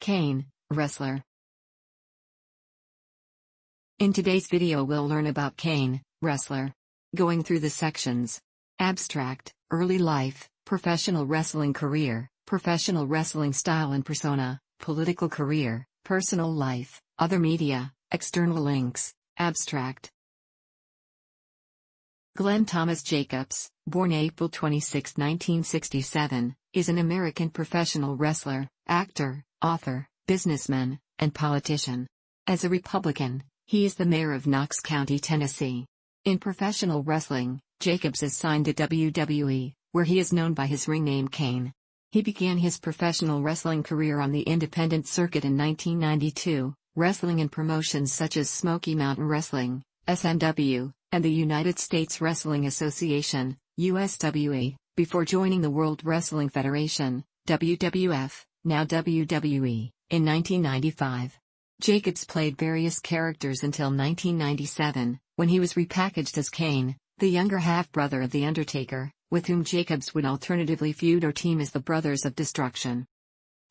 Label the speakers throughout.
Speaker 1: Kane, wrestler. In today's video we'll learn about Kane, wrestler. Going through the sections. Abstract, early life, professional wrestling career, professional wrestling style and persona, political career, personal life, other media, external links. Abstract. Glenn Thomas Jacobs, born April 26, 1967, is an American professional wrestler, actor, author, businessman, and politician. As a Republican, he is the mayor of Knox County, Tennessee. In professional wrestling, Jacobs is signed to WWE, where he is known by his ring name Kane. He began his professional wrestling career on the independent circuit in 1992, wrestling in promotions such as Smoky Mountain Wrestling, SMW, and the United States Wrestling Association, USWA, before joining the World Wrestling Federation, WWF, now WWE, in 1995. Jacobs played various characters until 1997, when he was repackaged as Kane, the younger half-brother of The Undertaker, with whom Jacobs would alternatively feud or team as the Brothers of Destruction.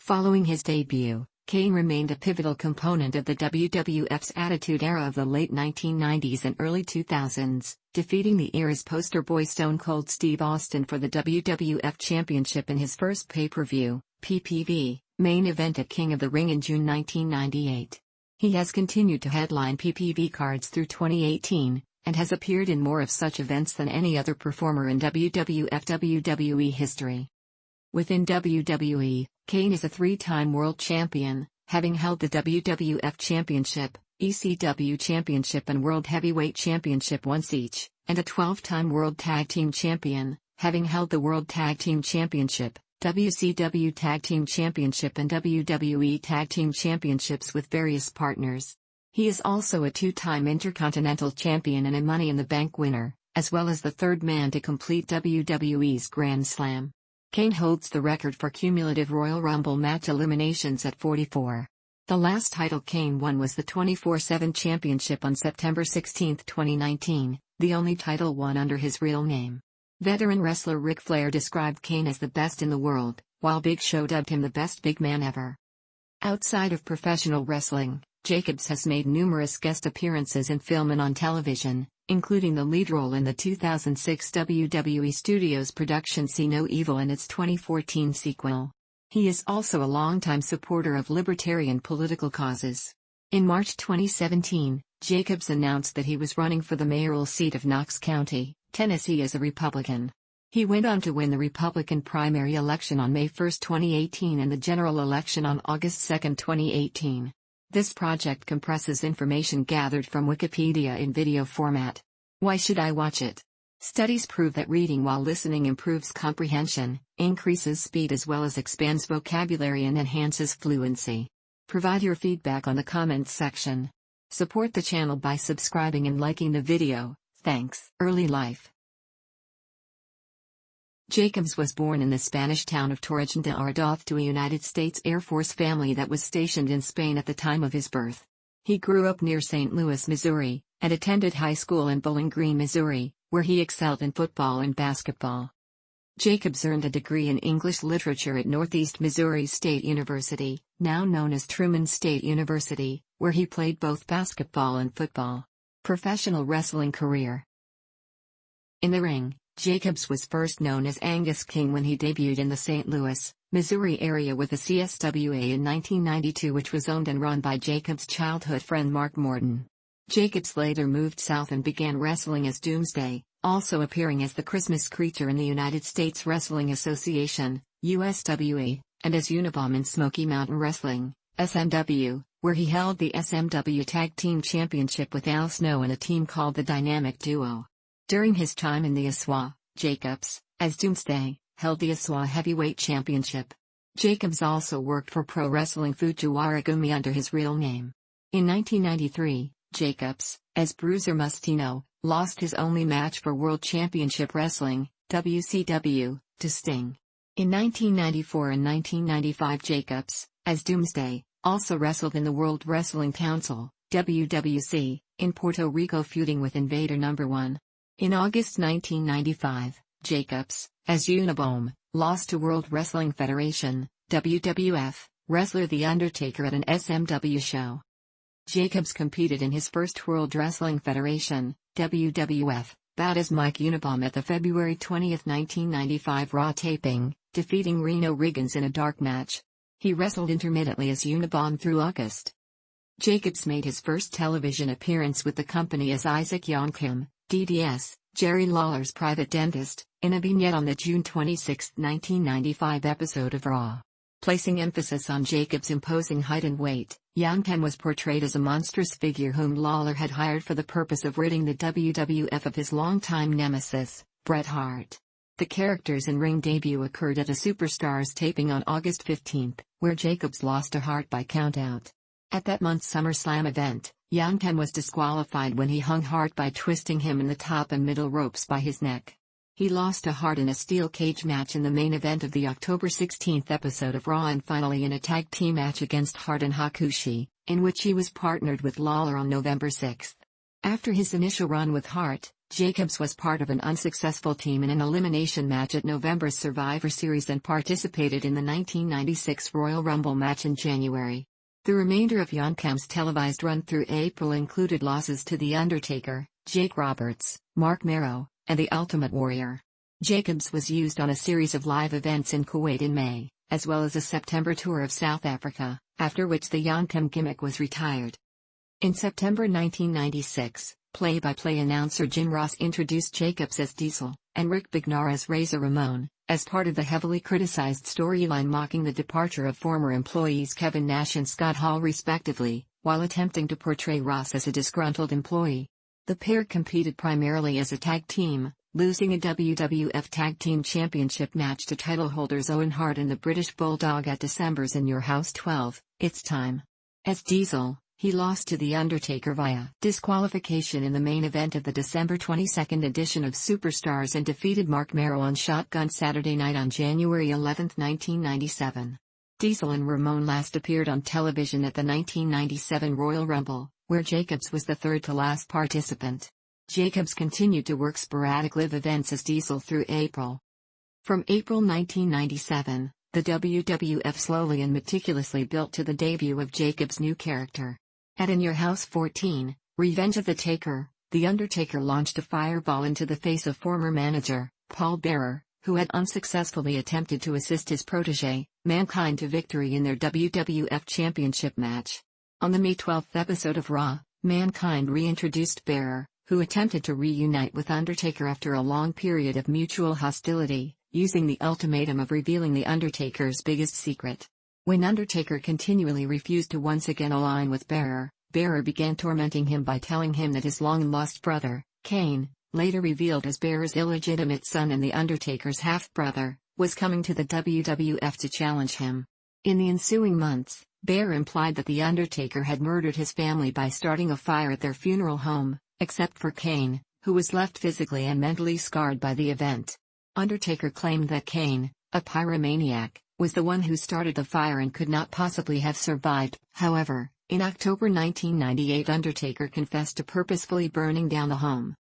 Speaker 1: Following his debut, Kane remained a pivotal component of the WWF's Attitude Era of the late 1990s and early 2000s, defeating the era's poster boy Stone Cold Steve Austin for the WWF Championship in his first pay-per-view, PPV, main event at King of the Ring in June 1998. He has continued to headline PPV cards through 2018, and has appeared in more of such events than any other performer in WWE history. Within WWE, Kane is a three-time world champion, having held the WWF Championship, ECW Championship and World Heavyweight Championship once each, and a 12-time World Tag Team Champion, having held the World Tag Team Championship, WCW Tag Team Championship and WWE Tag Team Championships with various partners. He is also a two-time Intercontinental Champion and a Money in the Bank winner, as well as the third man to complete WWE's Grand Slam. Kane holds the record for cumulative Royal Rumble match eliminations at 44. The last title Kane won was the 24/7 Championship on September 16, 2019, the only title won under his real name. Veteran wrestler Ric Flair described Kane as the best in the world, while Big Show dubbed him the best big man ever. Outside of professional wrestling, Jacobs has made numerous guest appearances in film and on television, including the lead role in the 2006 WWE Studios production See No Evil and its 2014 sequel. He is also a longtime supporter of libertarian political causes. In March 2017, Jacobs announced that he was running for the mayoral seat of Knox County, Tennessee as a Republican. He went on to win the Republican primary election on May 1, 2018 and the general election on August 2, 2018. This project compresses information gathered from Wikipedia in video format. Why should I watch it? Studies prove that reading while listening improves comprehension, increases speed as well as expands vocabulary and enhances fluency. Provide your feedback on the comments section. Support the channel by subscribing and liking the video, thanks. Early life. Jacobs was born in the Spanish town of Torrejón de Ardoz to a United States Air Force family that was stationed in Spain at the time of his birth. He grew up near St. Louis, Missouri, and attended high school in Bowling Green, Missouri, where he excelled in football and basketball. Jacobs earned a degree in English literature at Northeast Missouri State University, now known as Truman State University, where he played both basketball and football. Professional wrestling career. In the ring, Jacobs was first known as Angus King when he debuted in the St. Louis, Missouri area with the CSWA in 1992, which was owned and run by Jacobs' childhood friend Mark Morton. Jacobs later moved south and began wrestling as Doomsday, also appearing as the Christmas Creature in the United States Wrestling Association, USWA, and as Unabomb in Smoky Mountain Wrestling, SMW, where he held the SMW Tag Team Championship with Al Snow and a team called the Dynamic Duo. During his time in the ASWA, Jacobs, as Doomsday, held the ASWA Heavyweight Championship. Jacobs also worked for Pro Wrestling Fujiwara Gumi under his real name. In 1993, Jacobs, as Bruiser Mustino, lost his only match for World Championship Wrestling, WCW, to Sting. In 1994 and 1995 Jacobs, as Doomsday, also wrestled in the World Wrestling Council, WWC, in Puerto Rico feuding with Invader No. 1. In August 1995, Jacobs, as Unabomb, lost to World Wrestling Federation, WWF, wrestler The Undertaker at an SMW show. Jacobs competed in his first World Wrestling Federation, WWF, bout as Mike Unabomber at the February 20, 1995 Raw taping, defeating Reno Riggins in a dark match. He wrestled intermittently as Unabomber through August. Jacobs made his first television appearance with the company as Isaac Yankem, DDS, Jerry Lawler's private dentist, in a vignette on the June 26, 1995 episode of Raw. Placing emphasis on Jacobs' imposing height and weight, Yankem was portrayed as a monstrous figure whom Lawler had hired for the purpose of ridding the WWF of his longtime nemesis, Bret Hart. The character's in-ring debut occurred at a Superstars taping on August 15, where Jacobs lost to Hart by countout. At that month's SummerSlam event, Yankem was disqualified when he hung Hart by twisting him in the top and middle ropes by his neck. He lost to Hart in a steel cage match in the main event of the October 16 episode of Raw and finally in a tag team match against Hart and Hakushi, in which he was partnered with Lawler on November 6. After his initial run with Hart, Jacobs was part of an unsuccessful team in an elimination match at November's Survivor Series and participated in the 1996 Royal Rumble match in January. The remainder of Yankem's televised run through April included losses to The Undertaker, Jake Roberts, Mark Merrow, and The Ultimate Warrior. Jacobs was used on a series of live events in Kuwait in May, as well as a September tour of South Africa, after which the Yankem gimmick was retired. In September 1996, play-by-play announcer Jim Ross introduced Jacobs as Diesel, and Rick Bognar as Razor Ramon, as part of the heavily criticized storyline mocking the departure of former employees Kevin Nash and Scott Hall respectively, while attempting to portray Ross as a disgruntled employee. The pair competed primarily as a tag team, losing a WWF Tag Team Championship match to title holders Owen Hart and the British Bulldog at December's In Your House 12, It's Time. As Diesel, he lost to The Undertaker via disqualification in the main event of the December 22 edition of Superstars and defeated Mark Merrow on Shotgun Saturday Night on January 11, 1997. Diesel and Ramon last appeared on television at the 1997 Royal Rumble, where Jacobs was the third to last participant. Jacobs continued to work sporadic live events as Diesel through April. From April 1997, the WWF slowly and meticulously built to the debut of Jacobs' new character. At In Your House 14, Revenge of the Taker, The Undertaker launched a fireball into the face of former manager, Paul Bearer, who had unsuccessfully attempted to assist his protege, Mankind, to victory in their WWF Championship match. On the May 12 episode of Raw, Mankind reintroduced Bearer, who attempted to reunite with Undertaker after a long period of mutual hostility, using the ultimatum of revealing the Undertaker's biggest secret. When Undertaker continually refused to once again align with Bearer, Bearer began tormenting him by telling him that his long-lost brother, Kane, later revealed as Bearer's illegitimate son and the Undertaker's half-brother, was coming to the WWF to challenge him. In the ensuing months, Bearer implied that the Undertaker had murdered his family by starting a fire at their funeral home, except for Kane, who was left physically and mentally scarred by the event. Undertaker claimed that Kane, a pyromaniac, was the one who started the fire and could not possibly have survived. However, in October 1998, Undertaker confessed to purposefully burning down the home.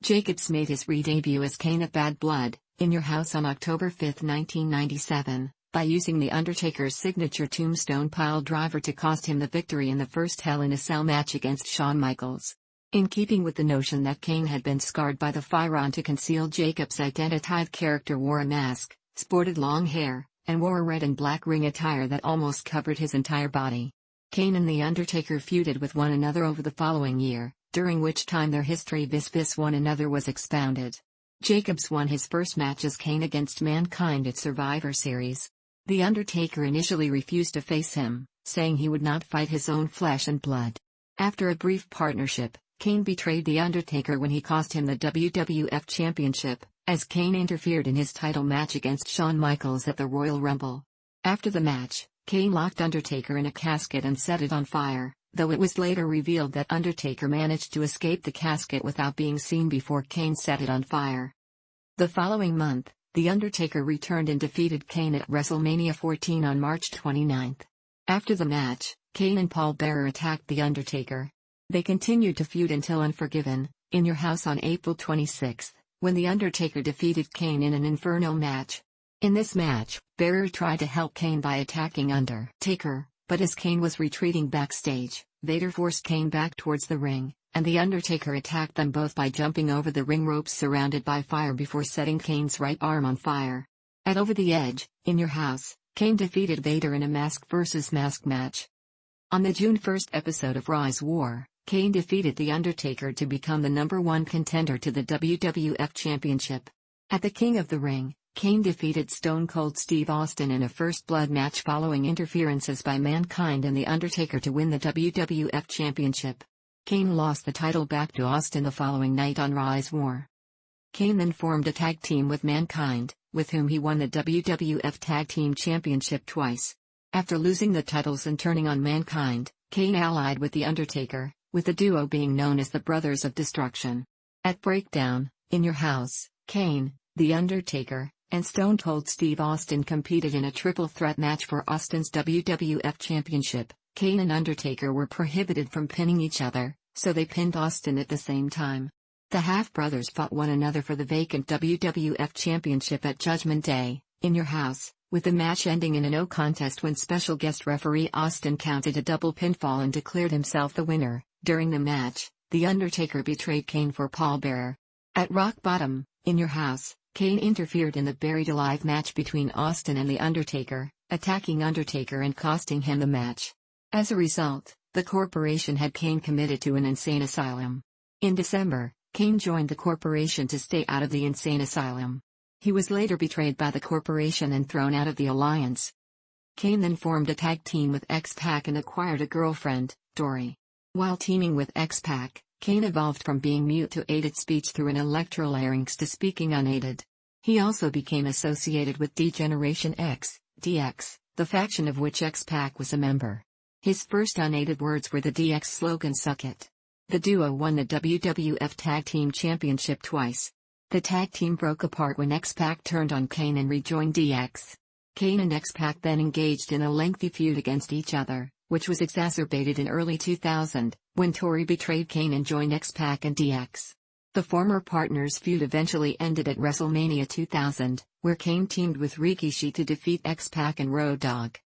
Speaker 1: Jacobs made his re-debut as Kane at Bad Blood, In Your House on October 5, 1997, by using the Undertaker's signature tombstone pile driver to cost him the victory in the first Hell in a Cell match against Shawn Michaels. In keeping with the notion that Kane had been scarred by the firearm, to conceal Jacobs' identity, the character wore a mask, sported long hair, and wore a red and black ring attire that almost covered his entire body. Kane and The Undertaker feuded with one another over the following year, during which time their history vis-a-vis one another was expounded. Jacobs won his first match as Kane against Mankind at Survivor Series. The Undertaker initially refused to face him, saying he would not fight his own flesh and blood. After a brief partnership, Kane betrayed The Undertaker when he cost him the WWF Championship, as Kane interfered in his title match against Shawn Michaels at the Royal Rumble. After the match, Kane locked Undertaker in a casket and set it on fire, though it was later revealed that Undertaker managed to escape the casket without being seen before Kane set it on fire. The following month, The Undertaker returned and defeated Kane at WrestleMania 14 on March 29. After the match, Kane and Paul Bearer attacked The Undertaker. They continued to feud until Unforgiven, In Your House on April 26, when The Undertaker defeated Kane in an Inferno match. In this match, Bearer tried to help Kane by attacking Undertaker, but as Kane was retreating backstage, Vader forced Kane back towards the ring, and The Undertaker attacked them both by jumping over the ring ropes surrounded by fire before setting Kane's right arm on fire. At Over the Edge, In Your House, Kane defeated Vader in a mask versus mask match. On the June 1 episode of Raw's War, Kane defeated The Undertaker to become the #1 contender to the WWF Championship. At the King of the Ring, Kane defeated Stone Cold Steve Austin in a first blood match following interferences by Mankind and The Undertaker to win the WWF Championship. Kane lost the title back to Austin the following night on Raw's War. Kane then formed a tag team with Mankind, with whom he won the WWF Tag Team Championship twice. After losing the titles and turning on Mankind, Kane allied with The Undertaker, with the duo being known as the Brothers of Destruction. At Breakdown, In Your House, Kane, The Undertaker, and Stone Cold Steve Austin competed in a triple threat match for Austin's WWF Championship. Kane and Undertaker were prohibited from pinning each other, so they pinned Austin at the same time. The half-brothers fought one another for the vacant WWF Championship at Judgment Day, In Your House, with the match ending in a no contest when special guest referee Austin counted a double pinfall and declared himself the winner. During the match, The Undertaker betrayed Kane for pallbearer. At Rock Bottom, In Your House, Kane interfered in the Buried Alive match between Austin and The Undertaker, attacking Undertaker and costing him the match. As a result, the corporation had Kane committed to an insane asylum. In December, Kane joined the corporation to stay out of the insane asylum. He was later betrayed by the corporation and thrown out of the alliance. Kane then formed a tag team with X-Pac and acquired a girlfriend, Dory. While teaming with X-Pac, Kane evolved from being mute to aided speech through an electrolarynx to speaking unaided. He also became associated with D-Generation X, DX, the faction of which X-Pac was a member. His first unaided words were the DX slogan "Suck It." The duo won the WWF Tag Team Championship twice. The tag team broke apart when X-Pac turned on Kane and rejoined DX. Kane and X-Pac then engaged in a lengthy feud against each other, which was exacerbated in early 2000, when Tori betrayed Kane and joined X-Pac and DX. The former partners' feud eventually ended at WrestleMania 2000, where Kane teamed with Rikishi to defeat X-Pac and Road Dogg.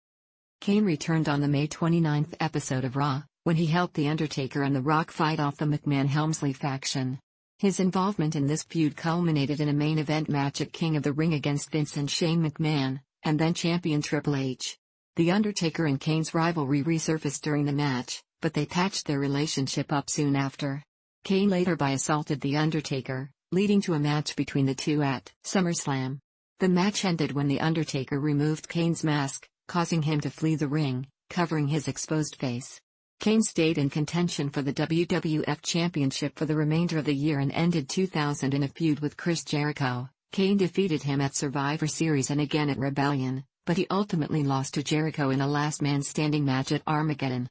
Speaker 1: Kane returned on the May 29 episode of Raw, when he helped The Undertaker and The Rock fight off the McMahon-Helmsley faction. His involvement in this feud culminated in a main event match at King of the Ring against Vince and Shane McMahon, and then champion Triple H. The Undertaker and Kane's rivalry resurfaced during the match, but they patched their relationship up soon after. Kane later assaulted The Undertaker, leading to a match between the two at SummerSlam. The match ended when The Undertaker removed Kane's mask, causing him to flee the ring, covering his exposed face. Kane stayed in contention for the WWF Championship for the remainder of the year and ended 2000 in a feud with Chris Jericho. Kane defeated him at Survivor Series and again at Rebellion, but he ultimately lost to Jericho in a last-man-standing match at Armageddon.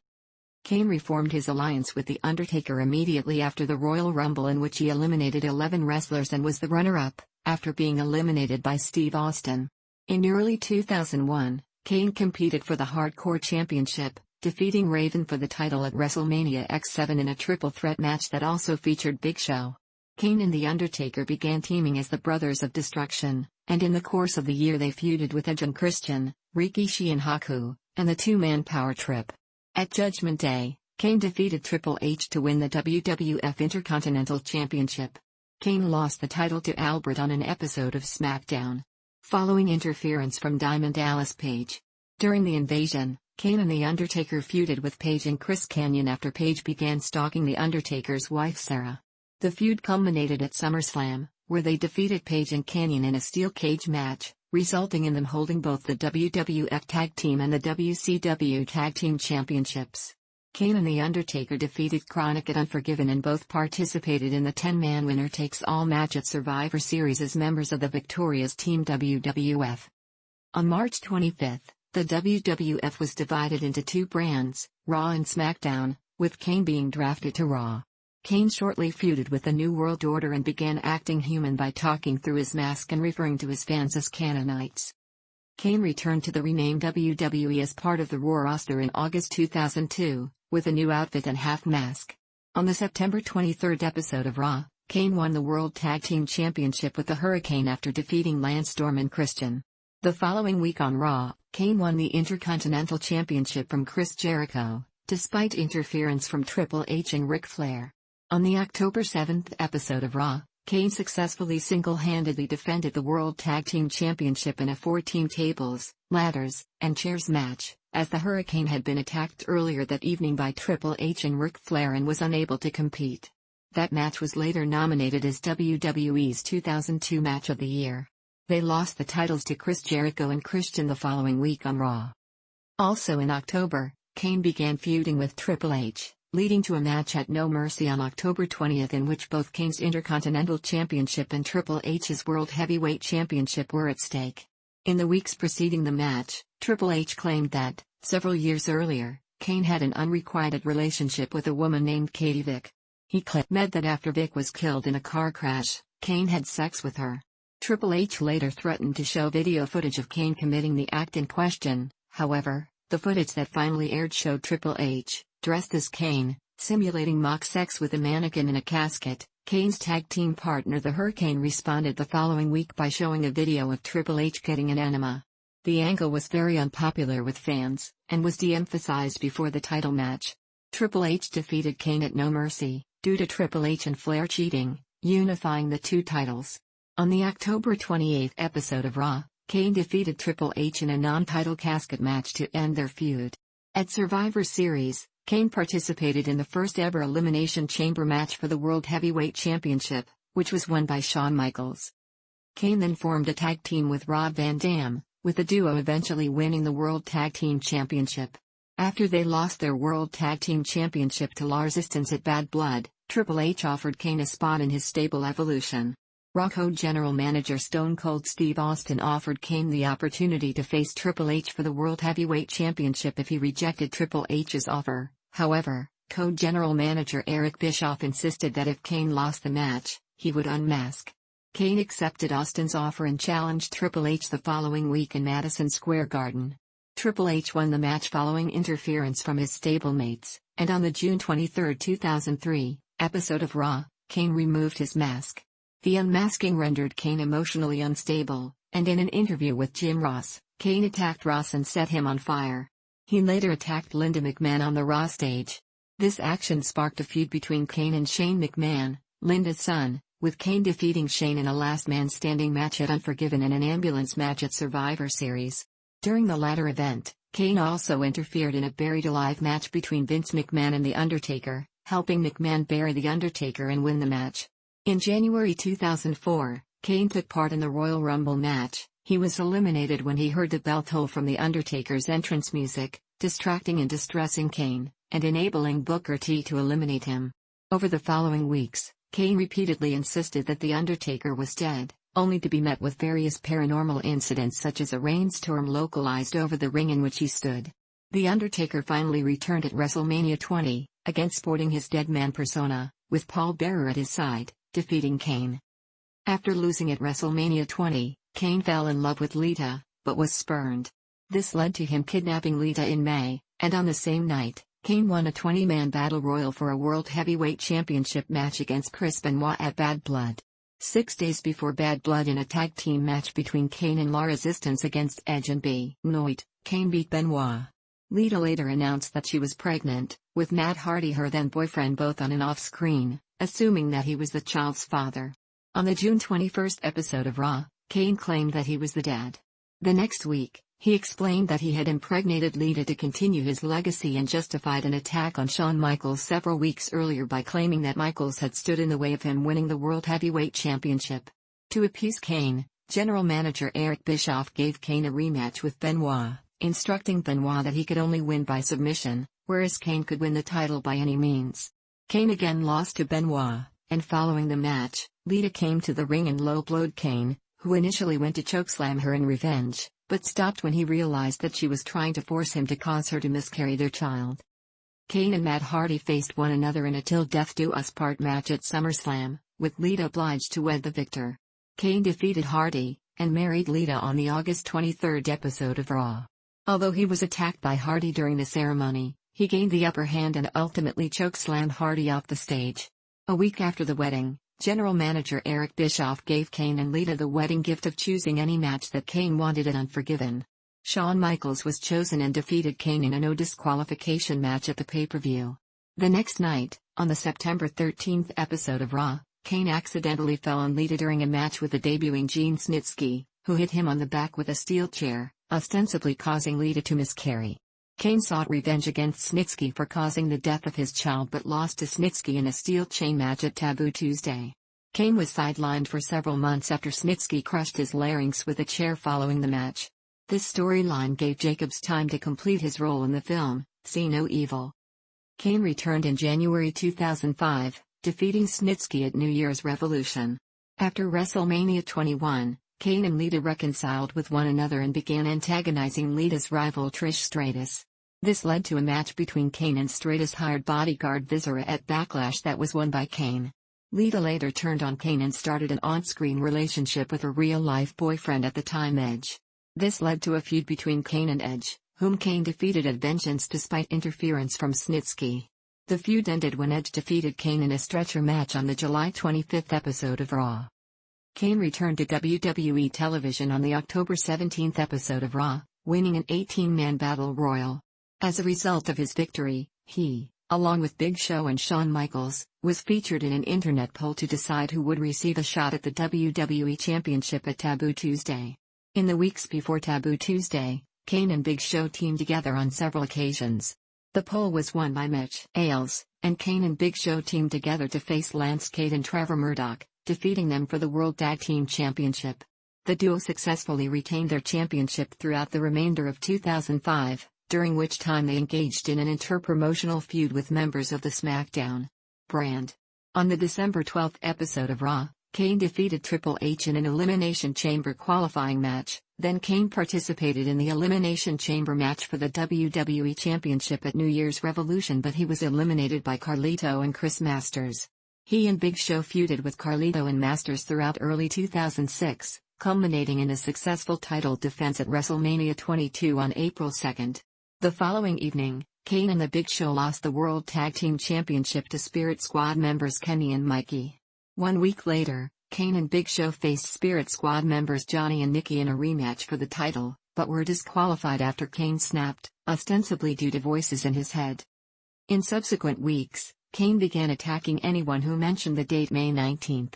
Speaker 1: Kane reformed his alliance with The Undertaker immediately after the Royal Rumble, in which he eliminated 11 wrestlers and was the runner-up, after being eliminated by Steve Austin. In early 2001, Kane competed for the Hardcore Championship, defeating Raven for the title at WrestleMania X7 in a triple threat match that also featured Big Show. Kane and The Undertaker began teaming as the Brothers of Destruction, and in the course of the year they feuded with Edge and Christian, Rikishi and Haku, and the two-man power trip. At Judgment Day, Kane defeated Triple H to win the WWF Intercontinental Championship. Kane lost the title to Albert on an episode of SmackDown, following interference from Diamond Dallas Page. During the invasion, Kane and The Undertaker feuded with Page and Chris Kanyon after Page began stalking The Undertaker's wife Sarah. The feud culminated at SummerSlam, where they defeated Page and Kanyon in a steel cage match, resulting in them holding both the WWF Tag Team and the WCW Tag Team Championships. Kane and The Undertaker defeated Chronic at Unforgiven and both participated in the 10-man winner-takes-all match at Survivor Series as members of the victorious Team WWF. On March 25, the WWF was divided into two brands, Raw and SmackDown, with Kane being drafted to Raw. Kane shortly feuded with the New World Order and began acting human by talking through his mask and referring to his fans as Canaanites. Kane returned to the renamed WWE as part of the Raw roster in August 2002, with a new outfit and half mask. On the September 23 episode of Raw, Kane won the World Tag Team Championship with the Hurricane after defeating Lance Storm and Christian. The following week on Raw, Kane won the Intercontinental Championship from Chris Jericho, despite interference from Triple H and Ric Flair. On the October 7th episode of Raw, Kane successfully single-handedly defended the World Tag Team Championship in a 4-team tables, ladders, and chairs match, as the Hurricane had been attacked earlier that evening by Triple H and Ric Flair and was unable to compete. That match was later nominated as WWE's 2002 Match of the Year. They lost the titles to Chris Jericho and Christian the following week on Raw. Also in October, Kane began feuding with Triple H, leading to a match at No Mercy on October 20th in which both Kane's Intercontinental Championship and Triple H's World Heavyweight Championship were at stake. In the weeks preceding the match, Triple H claimed that, several years earlier, Kane had an unrequited relationship with a woman named Katie Vick. He claimed that after Vick was killed in a car crash, Kane had sex with her. Triple H later threatened to show video footage of Kane committing the act in question. However, the footage that finally aired showed Triple H, dressed as Kane, simulating mock sex with a mannequin in a casket. Kane's tag team partner the Hurricane responded the following week by showing a video of Triple H getting an enema. The angle was very unpopular with fans, and was de-emphasized before the title match. Triple H defeated Kane at No Mercy, due to Triple H and Flair cheating, unifying the two titles. On the October 28th episode of Raw, Kane defeated Triple H in a non-title casket match to end their feud. At Survivor Series, Kane participated in the first-ever Elimination Chamber match for the World Heavyweight Championship, which was won by Shawn Michaels. Kane then formed a tag team with Rob Van Dam, with the duo eventually winning the World Tag Team Championship. After they lost their World Tag Team Championship to La Resistance at Bad Blood, Triple H offered Kane a spot in his stable Evolution. Raw general manager Stone Cold Steve Austin offered Kane the opportunity to face Triple H for the World Heavyweight Championship if he rejected Triple H's offer. However, co-general manager Eric Bischoff insisted that if Kane lost the match, he would unmask. Kane accepted Austin's offer and challenged Triple H the following week in Madison Square Garden. Triple H won the match following interference from his stablemates, and on the June 23, 2003, episode of Raw, Kane removed his mask. The unmasking rendered Kane emotionally unstable, and in an interview with Jim Ross, Kane attacked Ross and set him on fire. He later attacked Linda McMahon on the Raw stage. This action sparked a feud between Kane and Shane McMahon, Linda's son, with Kane defeating Shane in a last man standing match at Unforgiven and an ambulance match at Survivor Series. During the latter event, Kane also interfered in a Buried Alive match between Vince McMahon and The Undertaker, helping McMahon bury The Undertaker and win the match. In January 2004, Kane took part in the Royal Rumble match. He was eliminated when he heard the bell toll from The Undertaker's entrance music, distracting and distressing Kane, and enabling Booker T to eliminate him. Over the following weeks, Kane repeatedly insisted that The Undertaker was dead, only to be met with various paranormal incidents such as a rainstorm localized over the ring in which he stood. The Undertaker finally returned at WrestleMania 20, again sporting his dead man persona, with Paul Bearer at his side, defeating Kane. After losing at WrestleMania 20, Kane fell in love with Lita, but was spurned. This led to him kidnapping Lita in May, and on the same night, Kane won a 20-man battle royal for a World Heavyweight Championship match against Chris Benoit at Bad Blood. 6 days before Bad Blood in a tag team match between Kane and La Resistance against Edge and Benoit, Kane beat Benoit. Lita later announced that she was pregnant, with Matt Hardy her then-boyfriend both on and off-screen, assuming that he was the child's father. On the June 21 episode of Raw, Kane claimed that he was the dad. The next week, he explained that he had impregnated Lita to continue his legacy and justified an attack on Shawn Michaels several weeks earlier by claiming that Michaels had stood in the way of him winning the World Heavyweight Championship. To appease Kane, general manager Eric Bischoff gave Kane a rematch with Benoit, instructing Benoit that he could only win by submission, whereas Kane could win the title by any means. Kane again lost to Benoit, and following the match, Lita came to the ring and low-blowed Kane, who initially went to chokeslam her in revenge, but stopped when he realized that she was trying to force him to cause her to miscarry their child. Kane and Matt Hardy faced one another in a Till Death Do Us Part match at SummerSlam, with Lita obliged to wed the victor. Kane defeated Hardy, and married Lita on the August 23 episode of Raw. Although he was attacked by Hardy during the ceremony, he gained the upper hand and ultimately chokeslammed Hardy off the stage. A week after the wedding, General manager Eric Bischoff gave Kane and Lita the wedding gift of choosing any match that Kane wanted at Unforgiven. Shawn Michaels was chosen and defeated Kane in a no disqualification match at the pay-per-view. The next night, on the September 13th episode of Raw, Kane accidentally fell on Lita during a match with the debuting Gene Snitsky, who hit him on the back with a steel chair, ostensibly causing Lita to miscarry. Kane sought revenge against Snitsky for causing the death of his child but lost to Snitsky in a steel chain match at Taboo Tuesday. Kane was sidelined for several months after Snitsky crushed his larynx with a chair following the match. This storyline gave Jacobs time to complete his role in the film, See No Evil. Kane returned in January 2005, defeating Snitsky at New Year's Revolution. After WrestleMania 21, Kane and Lita reconciled with one another and began antagonizing Lita's rival Trish Stratus. This led to a match between Kane and Stratus' hired bodyguard Viscera at Backlash that was won by Kane. Lita later turned on Kane and started an on-screen relationship with her real-life boyfriend at the time, Edge. This led to a feud between Kane and Edge, whom Kane defeated at Vengeance despite interference from Snitsky. The feud ended when Edge defeated Kane in a stretcher match on the July 25th episode of Raw. Kane returned to WWE television on the October 17th episode of Raw, winning an 18-man battle royal. As a result of his victory, he, along with Big Show and Shawn Michaels, was featured in an internet poll to decide who would receive a shot at the WWE Championship at Taboo Tuesday. In the weeks before Taboo Tuesday, Kane and Big Show teamed together on several occasions. The poll was won by Mitch Ailes, and Kane and Big Show teamed together to face Lance Cade and Trevor Murdoch, defeating them for the World Tag Team Championship. The duo successfully retained their championship throughout the remainder of 2005, during which time they engaged in an interpromotional feud with members of the SmackDown brand. On the December 12th episode of Raw, Kane defeated Triple H in an Elimination Chamber qualifying match. Then Kane participated in the Elimination Chamber match for the WWE Championship at New Year's Revolution, but he was eliminated by Carlito and Chris Masters. He and Big Show feuded with Carlito and Masters throughout early 2006, culminating in a successful title defense at WrestleMania 22 on April 2. The following evening, Kane and the Big Show lost the World Tag Team Championship to Spirit Squad members Kenny and Mikey. 1 week later, Kane and Big Show faced Spirit Squad members Johnny and Nikki in a rematch for the title, but were disqualified after Kane snapped, ostensibly due to voices in his head. In subsequent weeks, Kane began attacking anyone who mentioned the date May 19.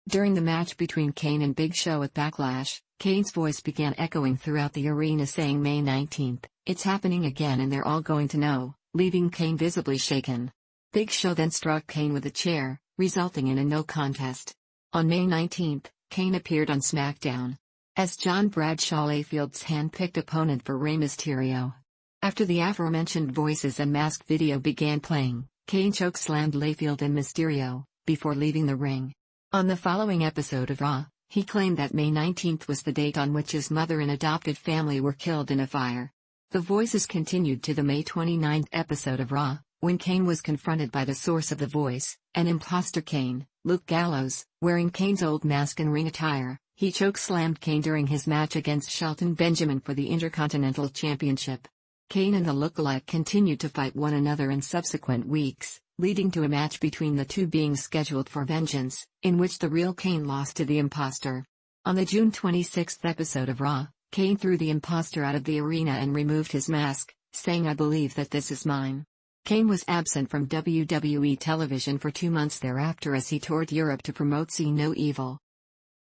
Speaker 1: During the match between Kane and Big Show at Backlash, Kane's voice began echoing throughout the arena saying May 19, "It's happening again and they're all going to know," leaving Kane visibly shaken. Big Show then struck Kane with a chair, resulting in a no contest. On May 19, Kane appeared on SmackDown as John Bradshaw Layfield's hand-picked opponent for Rey Mysterio. After the aforementioned voices and mask video began playing, Kane chokeslammed Layfield and Mysterio, before leaving the ring. On the following episode of Raw, he claimed that May 19 was the date on which his mother and adopted family were killed in a fire. The voices continued to the May 29 episode of Raw, when Kane was confronted by the source of the voice, an imposter Kane, Luke Gallows, wearing Kane's old mask and ring attire. He chokeslammed Kane during his match against Shelton Benjamin for the Intercontinental Championship. Kane and the lookalike continued to fight one another in subsequent weeks, leading to a match between the two being scheduled for Vengeance, in which the real Kane lost to the imposter. On the June 26 episode of Raw, Kane threw the imposter out of the arena and removed his mask, saying, "I believe that this is mine." Kane was absent from WWE television for 2 months thereafter as he toured Europe to promote See No Evil.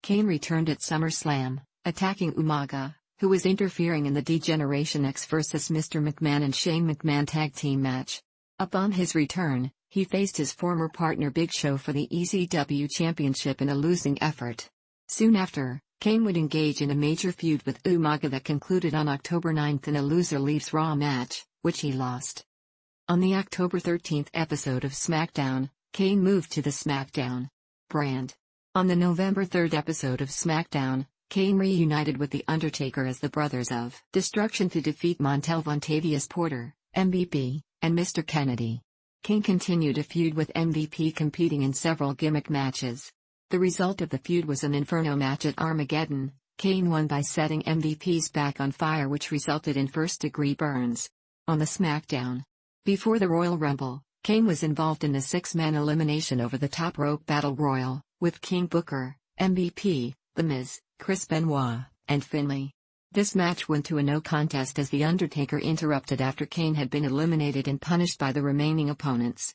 Speaker 1: Kane returned at SummerSlam, attacking Umaga, who was interfering in the D-Generation X vs. Mr. McMahon and Shane McMahon tag team match. Upon his return, he faced his former partner Big Show for the ECW Championship in a losing effort. Soon after, Kane would engage in a major feud with Umaga that concluded on October 9 in a loser leaves Raw match, which he lost. On the October 13 episode of SmackDown, Kane moved to the SmackDown brand. On the November 3 episode of SmackDown, Kane reunited with The Undertaker as the Brothers of Destruction to defeat Montel Vontavious Porter, MVP, and Mr. Kennedy. Kane continued a feud with MVP, competing in several gimmick matches. The result of the feud was an Inferno match at Armageddon. Kane won by setting MVP's back on fire, which resulted in first-degree burns. On the SmackDown before the Royal Rumble, Kane was involved in the 6-man elimination over the top rope battle royal, with King Booker, MVP, The Miz, Chris Benoit, and Finlay. This match went to a no contest as The Undertaker interrupted after Kane had been eliminated and punished by the remaining opponents.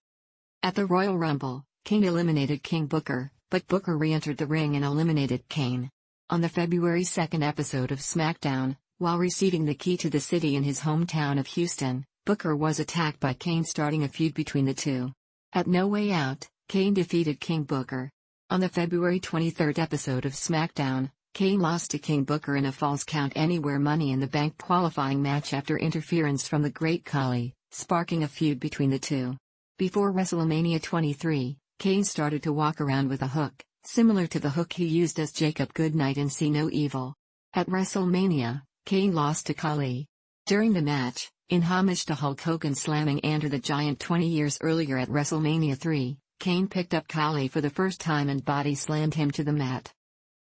Speaker 1: At the Royal Rumble, Kane eliminated King Booker, but Booker re-entered the ring and eliminated Kane. On the February 2nd episode of SmackDown, while receiving the key to the city in his hometown of Houston, Booker was attacked by Kane, starting a feud between the two. At No Way Out, Kane defeated King Booker. On the February 23rd episode of SmackDown, Kane lost to King Booker in a Falls Count Anywhere Money in the Bank qualifying match after interference from the Great Khali, sparking a feud between the two. Before WrestleMania 23, Kane started to walk around with a hook, similar to the hook he used as Jacob Goodnight in See No Evil. At WrestleMania, Kane lost to Khali. During the match, in homage to Hulk Hogan slamming Andre the Giant 20 years earlier at WrestleMania 3, Kane picked up Khali for the first time and body slammed him to the mat.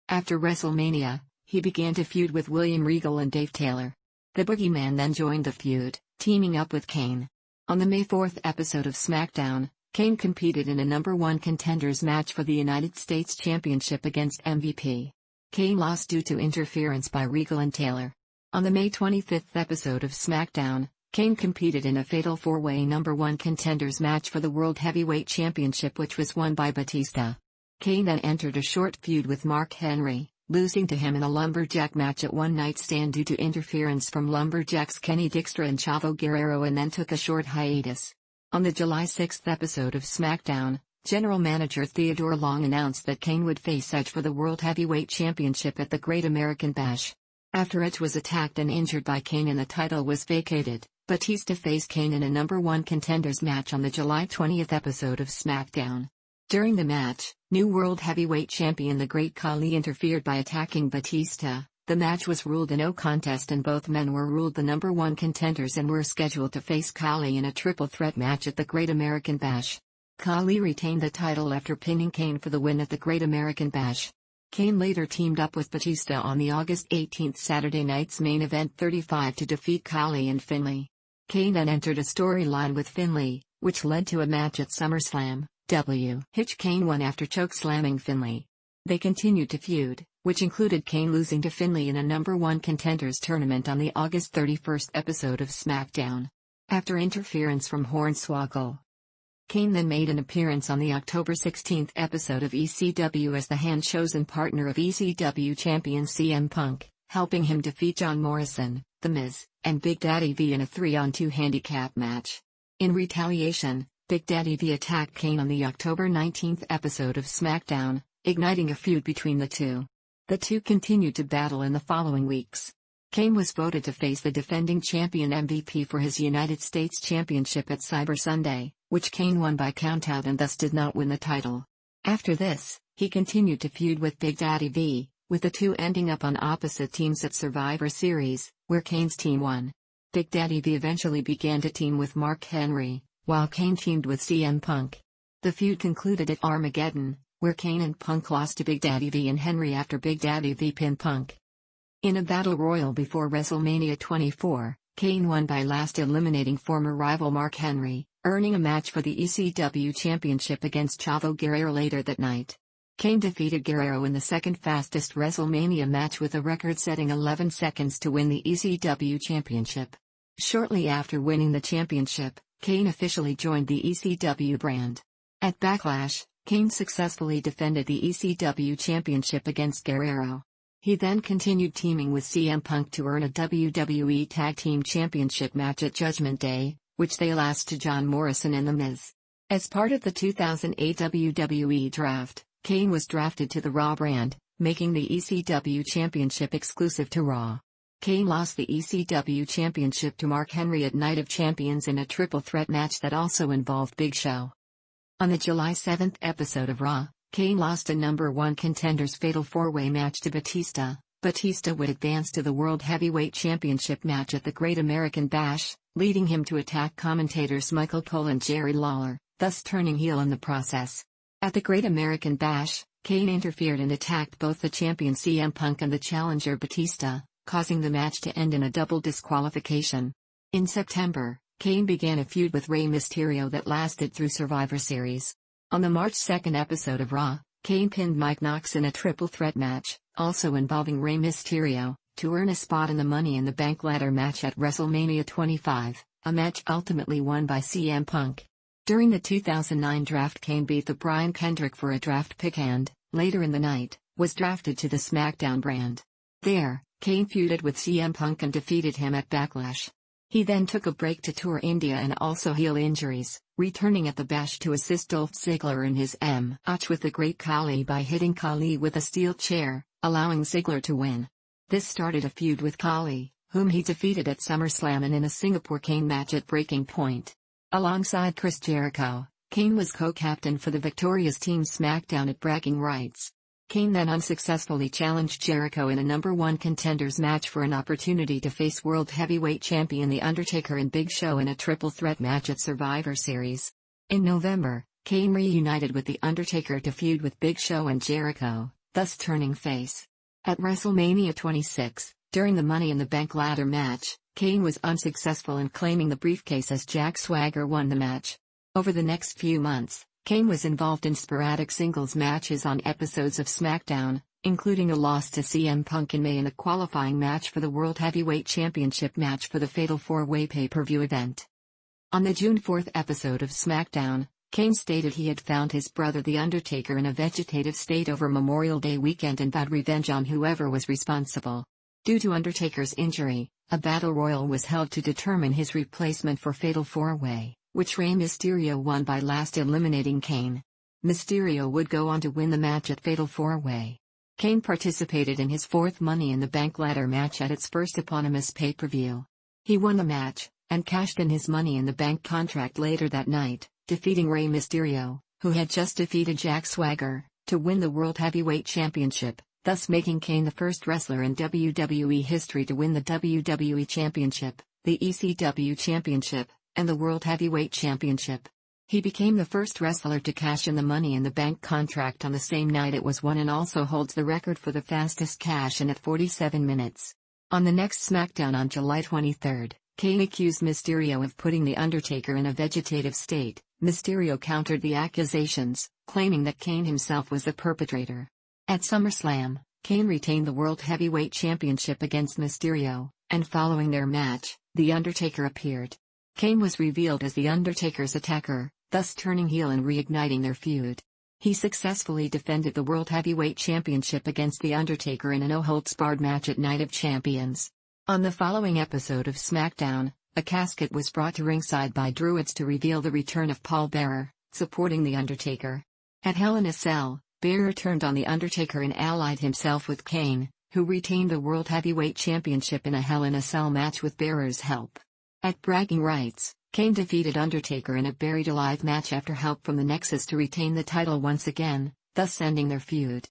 Speaker 1: After WrestleMania, he began to feud with William Regal and Dave Taylor. The Boogeyman then joined the feud, teaming up with Kane. On the May 4th episode of SmackDown, Kane competed in a number 1 contenders match for the United States Championship against MVP. Kane lost due to interference by Regal and Taylor. On the May 25th episode of SmackDown, Kane competed in a fatal 4-way number 1 contenders match for the World Heavyweight Championship, which was won by Batista. Kane then entered a short feud with Mark Henry, losing to him in a lumberjack match at One Night Stand due to interference from lumberjacks Kenny Dykstra and Chavo Guerrero, and then took a short hiatus. On the July 6th episode of SmackDown, General Manager Theodore Long announced that Kane would face Edge for the World Heavyweight Championship at the Great American Bash. After Edge was attacked and injured by Kane and the title was vacated, Batista faced Kane in a number 1 contenders match on the July 20th episode of SmackDown. During the match, new World Heavyweight Champion the Great Khali interfered by attacking Batista. The match was ruled a no contest and both men were ruled the number 1 contenders and were scheduled to face Khali in a triple threat match at the Great American Bash. Khali retained the title after pinning Kane for the win at the Great American Bash. Kane later teamed up with Batista on the August 18th Saturday Night's Main Event 35 to defeat Khali and Finlay. Kane then entered a storyline with Finlay, which led to a match at SummerSlam. Kane won after choke-slamming Finlay. They continued to feud, which included Kane losing to Finlay in a number 1 contenders tournament on the August 31st episode of SmackDown. After interference from Hornswoggle, Kane then made an appearance on the October 16th episode of ECW as the hand-chosen partner of ECW champion CM Punk, helping him defeat John Morrison, The Miz, and Big Daddy V in a 3-on-2 handicap match. In retaliation, Big Daddy V attacked Kane on the October 19th episode of SmackDown, igniting a feud between the two. The two continued to battle in the following weeks. Kane was voted to face the defending champion MVP for his United States Championship at Cyber Sunday, which Kane won by countout and thus did not win the title. After this, he continued to feud with Big Daddy V, with the two ending up on opposite teams at Survivor Series, where Kane's team won. Big Daddy V eventually began to team with Mark Henry, while Kane teamed with CM Punk. The feud concluded at Armageddon, where Kane and Punk lost to Big Daddy V and Henry after Big Daddy V pinned Punk. In a battle royal before WrestleMania 24, Kane won by last eliminating former rival Mark Henry, earning a match for the ECW Championship against Chavo Guerrero later that night. Kane defeated Guerrero in the second fastest WrestleMania match with a record-setting 11 seconds to win the ECW Championship. Shortly after winning the championship, Kane officially joined the ECW brand. At Backlash, Kane successfully defended the ECW Championship against Guerrero. He then continued teaming with CM Punk to earn a WWE Tag Team Championship match at Judgment Day, which they lost to John Morrison and The Miz. As part of the 2008 WWE Draft, Kane was drafted to the Raw brand, making the ECW Championship exclusive to Raw. Kane lost the ECW Championship to Mark Henry at Night of Champions in a triple threat match that also involved Big Show. On the July 7th episode of Raw, Kane lost a number 1 contenders fatal 4-way match to Batista. Batista would advance to the World Heavyweight Championship match at the Great American Bash, leading him to attack commentators Michael Cole and Jerry Lawler, thus turning heel in the process. At the Great American Bash, Kane interfered and attacked both the champion CM Punk and the challenger Batista, causing the match to end in a double disqualification. In September, Kane began a feud with Rey Mysterio that lasted through Survivor Series. On the March 2nd episode of Raw, Kane pinned Mike Knox in a triple threat match, also involving Rey Mysterio, to earn a spot in the Money in the Bank ladder match at WrestleMania 25, a match ultimately won by CM Punk. During the 2009 draft, Kane beat the Brian Kendrick for a draft pick and, later in the night, was drafted to the SmackDown brand. There, Kane feuded with CM Punk and defeated him at Backlash. He then took a break to tour India and also heal injuries, returning at the Bash to assist Dolph Ziggler in his match with the Great Khali by hitting Khali with a steel chair, allowing Ziggler to win. This started a feud with Khali, whom he defeated at SummerSlam and in a Singapore Kane match at Breaking Point. Alongside Chris Jericho, Kane was co-captain for the victorious Team SmackDown at Bragging Rights. Kane then unsuccessfully challenged Jericho in a number 1 contenders match for an opportunity to face World Heavyweight Champion The Undertaker and Big Show in a triple threat match at Survivor Series. In November, Kane reunited with The Undertaker to feud with Big Show and Jericho, thus turning face. At WrestleMania 26, during the Money in the Bank ladder match, Kane was unsuccessful in claiming the briefcase as Jack Swagger won the match. Over the next few months, Kane was involved in sporadic singles matches on episodes of SmackDown, including a loss to CM Punk in May in a qualifying match for the World Heavyweight Championship match for the Fatal 4-Way pay-per-view event. On the June 4 episode of SmackDown, Kane stated he had found his brother The Undertaker in a vegetative state over Memorial Day weekend and vowed revenge on whoever was responsible. Due to Undertaker's injury, a battle royal was held to determine his replacement for Fatal 4-Way, which Rey Mysterio won by last eliminating Kane. Mysterio would go on to win the match at Fatal 4-Way. Kane participated in his 4th Money in the Bank ladder match at its first eponymous pay-per-view. He won the match, and cashed in his Money in the Bank contract later that night, defeating Rey Mysterio, who had just defeated Jack Swagger, to win the World Heavyweight Championship, thus making Kane the first wrestler in WWE history to win the WWE Championship, the ECW Championship, and the World Heavyweight Championship. He became the first wrestler to cash in the Money in the Bank contract on the same night it was won and also holds the record for the fastest cash-in at 47 minutes. On the next SmackDown on July 23, Kane accused Mysterio of putting The Undertaker in a vegetative state. Mysterio countered the accusations, claiming that Kane himself was the perpetrator. At SummerSlam, Kane retained the World Heavyweight Championship against Mysterio, and following their match, The Undertaker appeared. Kane was revealed as The Undertaker's attacker, thus turning heel and reigniting their feud. He successfully defended the World Heavyweight Championship against The Undertaker in a no-holds-barred match at Night of Champions. On the following episode of SmackDown, a casket was brought to ringside by Druids to reveal the return of Paul Bearer, supporting The Undertaker. At Hell in a Cell, Bearer turned on The Undertaker and allied himself with Kane, who retained the World Heavyweight Championship in a Hell in a Cell match with Bearer's help. At Bragging Rights, Kane defeated Undertaker in a Buried Alive match after help from the Nexus to retain the title once again, thus ending their feud.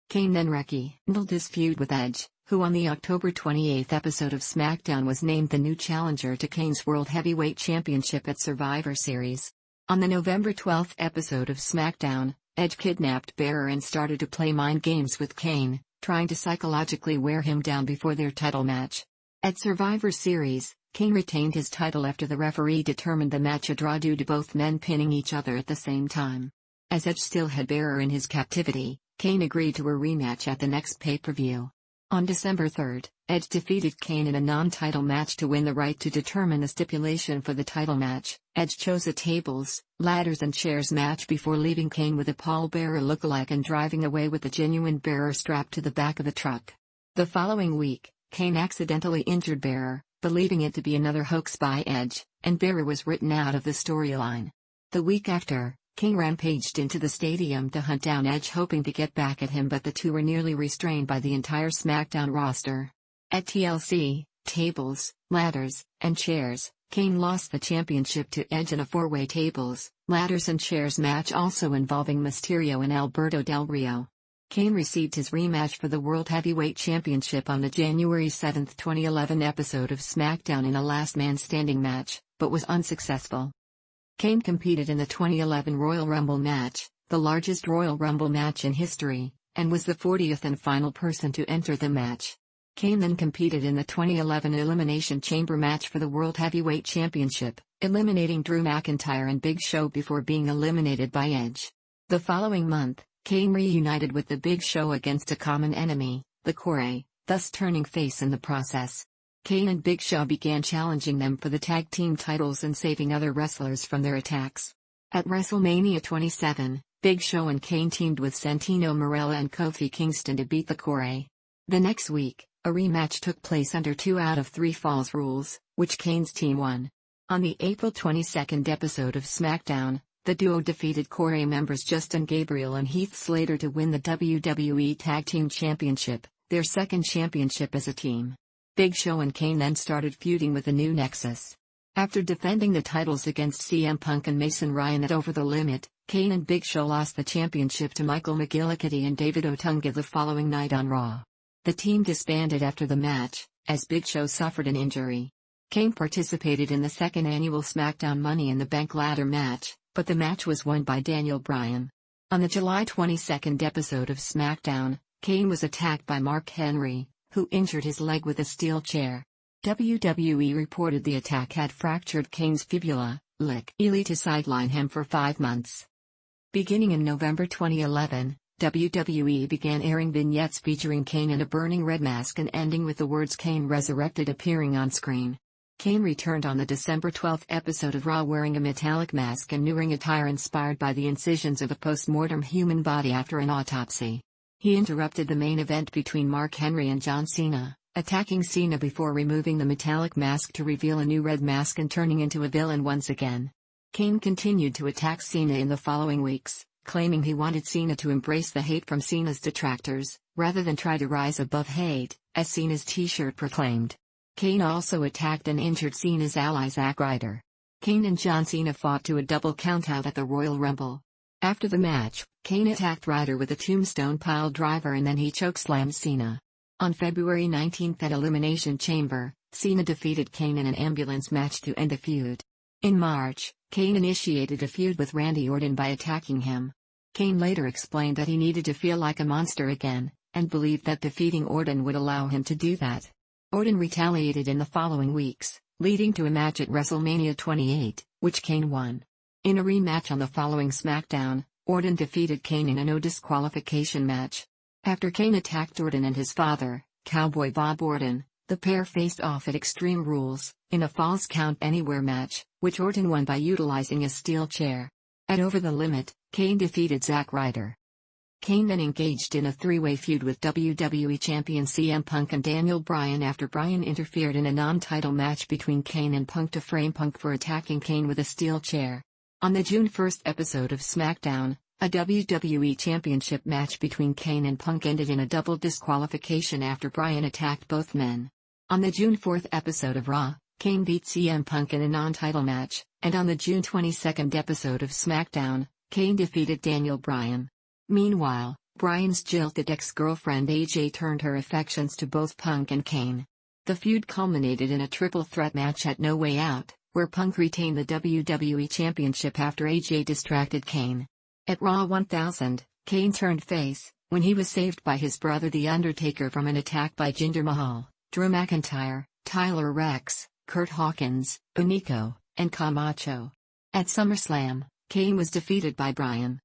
Speaker 1: Kane then rekindled his feud with Edge, who on the October 28 episode of SmackDown was named the new challenger to Kane's World Heavyweight Championship at Survivor Series. On the November 12 episode of SmackDown, Edge kidnapped Bearer and started to play mind games with Kane, trying to psychologically wear him down before their title match. At Survivor Series, Kane retained his title after the referee determined the match a draw due to both men pinning each other at the same time. As Edge still had Bearer in his captivity, Kane agreed to a rematch at the next pay-per-view. On December 3, Edge defeated Kane in a non-title match to win the right to determine the stipulation for the title match. Edge chose a tables, ladders and chairs match before leaving Kane with a Paul Bearer lookalike and driving away with the genuine Bearer strapped to the back of the truck. The following week, Kane accidentally injured Bearer, believing it to be another hoax by Edge, and Bearer was written out of the storyline. The week after, Kane rampaged into the stadium to hunt down Edge hoping to get back at him, but the two were nearly restrained by the entire SmackDown roster. At TLC, tables, ladders, and chairs, Kane lost the championship to Edge in a four-way tables, ladders and chairs match also involving Mysterio and Alberto Del Rio. Kane received his rematch for the World Heavyweight Championship on the January 7, 2011 episode of SmackDown in a last man standing match, but was unsuccessful. Kane competed in the 2011 Royal Rumble match, the largest Royal Rumble match in history, and was the 40th and final person to enter the match. Kane then competed in the 2011 Elimination Chamber match for the World Heavyweight Championship, eliminating Drew McIntyre and Big Show before being eliminated by Edge. The following month, Kane reunited with the Big Show against a common enemy, the Corey, thus turning face in the process. Kane and Big Show began challenging them for the tag team titles and saving other wrestlers from their attacks. At WrestleMania 27, Big Show and Kane teamed with Santino Marella and Kofi Kingston to beat the Corey. The next week, a rematch took place under 2 out of 3 falls rules, which Kane's team won. On the April 22 episode of SmackDown, the duo defeated Corey members Justin Gabriel and Heath Slater to win the WWE Tag Team Championship, their second championship as a team. Big Show and Kane then started feuding with the new Nexus. After defending the titles against CM Punk and Mason Ryan at Over the Limit, Kane and Big Show lost the championship to Michael McGillicuddy and David Otunga the following night on Raw. The team disbanded after the match, as Big Show suffered an injury. Kane participated in the second annual SmackDown Money in the Bank ladder match, but the match was won by Daniel Bryan. On the July 22 episode of SmackDown, Kane was attacked by Mark Henry, who injured his leg with a steel chair. WWE reported the attack had fractured Kane's fibula, likely to sideline him for 5 months. Beginning in November 2011, WWE began airing vignettes featuring Kane in a burning red mask and ending with the words "Kane Resurrected" appearing on screen. Kane returned on the December 12 episode of Raw wearing a metallic mask and new ring attire inspired by the incisions of a post-mortem human body after an autopsy. He interrupted the main event between Mark Henry and John Cena, attacking Cena before removing the metallic mask to reveal a new red mask and turning into a villain once again. Kane continued to attack Cena in the following weeks, claiming he wanted Cena to embrace the hate from Cena's detractors, rather than try to rise above hate, as Cena's t-shirt proclaimed. Kane also attacked and injured Cena's ally Zack Ryder. Kane and John Cena fought to a double countout at the Royal Rumble. After the match, Kane attacked Ryder with a tombstone pile driver and then he chokeslammed Cena. On February 19 at Elimination Chamber, Cena defeated Kane in an ambulance match to end the feud. In March, Kane initiated a feud with Randy Orton by attacking him. Kane later explained that he needed to feel like a monster again, and believed that defeating Orton would allow him to do that. Orton retaliated in the following weeks, leading to a match at WrestleMania 28, which Kane won. In a rematch on the following SmackDown, Orton defeated Kane in a no disqualification match. After Kane attacked Orton and his father, Cowboy Bob Orton, the pair faced off at Extreme Rules, in a Falls Count Anywhere match, which Orton won by utilizing a steel chair. At Over the Limit, Kane defeated Zack Ryder. Kane then engaged in a three-way feud with WWE Champion CM Punk and Daniel Bryan after Bryan interfered in a non-title match between Kane and Punk to frame Punk for attacking Kane with a steel chair. On the June 1 episode of SmackDown, a WWE Championship match between Kane and Punk ended in a double disqualification after Bryan attacked both men. On the June 4 episode of Raw, Kane beat CM Punk in a non-title match, and on the June 22 episode of SmackDown, Kane defeated Daniel Bryan. Meanwhile, Bryan's jilted ex-girlfriend AJ turned her affections to both Punk and Kane. The feud culminated in a triple threat match at No Way Out, where Punk retained the WWE Championship after AJ distracted Kane. At Raw 1000, Kane turned face, when he was saved by his brother The Undertaker from an attack by Jinder Mahal, Drew McIntyre, Tyler Rex, Kurt Hawkins, Unico, and Camacho. At SummerSlam, Kane was defeated by Bryan.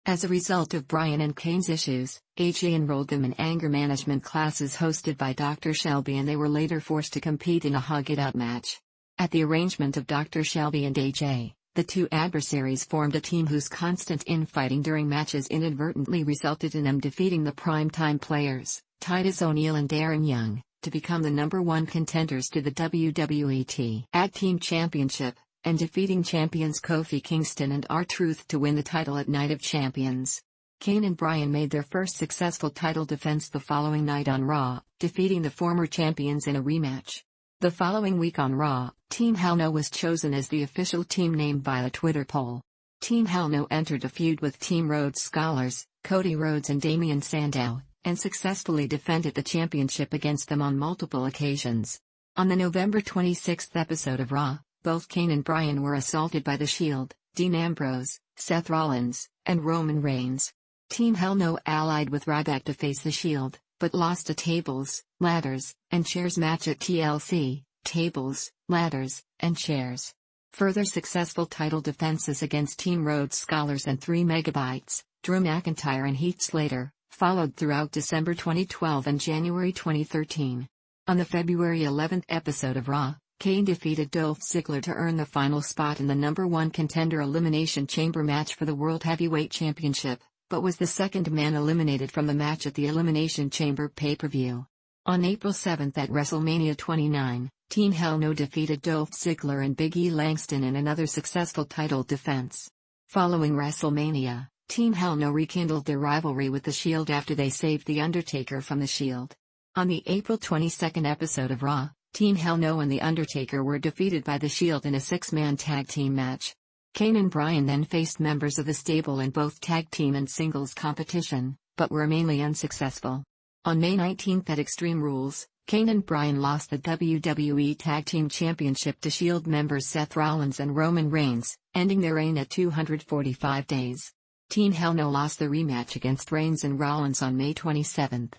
Speaker 1: As a result of Bryan and Kane's issues, AJ enrolled them in anger management classes hosted by Dr. Shelby and they were later forced to compete in a Hug It Out match. At the arrangement of Dr. Shelby and AJ, the two adversaries formed a team whose constant infighting during matches inadvertently resulted in them defeating the primetime players, Titus O'Neil and Darren Young, to become the #1 contenders to the WWE Tag Team Championship, and defeating champions Kofi Kingston and R-Truth to win the title at Night of Champions. Kane and Bryan made their first successful title defense the following night on Raw, defeating the former champions in a rematch. The following week on Raw, Team Hell No was chosen as the official team name by a Twitter poll. Team Hell No entered a feud with Team Rhodes Scholars, Cody Rhodes and Damian Sandow, and successfully defended the championship against them on multiple occasions. On the November 26 episode of Raw, both Kane and Bryan were assaulted by The Shield, Dean Ambrose, Seth Rollins, and Roman Reigns. Team Hell No allied with Ryback to face The Shield, but lost a tables, ladders, and chairs match at TLC, tables, ladders, and chairs. Further successful title defenses against Team Rhodes Scholars and 3 Megabytes, Drew McIntyre and Heath Slater, followed throughout December 2012 and January 2013. On the February 11 episode of Raw, Kane defeated Dolph Ziggler to earn the final spot in the #1 contender Elimination Chamber match for the World Heavyweight Championship, but was the second man eliminated from the match at the Elimination Chamber pay-per-view. On April 7 at WrestleMania 29, Team Hell No defeated Dolph Ziggler and Big E Langston in another successful title defense. Following WrestleMania, Team Hell No rekindled their rivalry with The Shield after they saved The Undertaker from The Shield. On the April 22 episode of Raw, Team Hell No and The Undertaker were defeated by The Shield in a 6-man tag team match. Kane and Bryan then faced members of the stable in both tag team and singles competition, but were mainly unsuccessful. On May 19 at Extreme Rules, Kane and Bryan lost the WWE Tag Team Championship to Shield members Seth Rollins and Roman Reigns, ending their reign at 245 days. Team Hell No lost the rematch against Reigns and Rollins on May 27.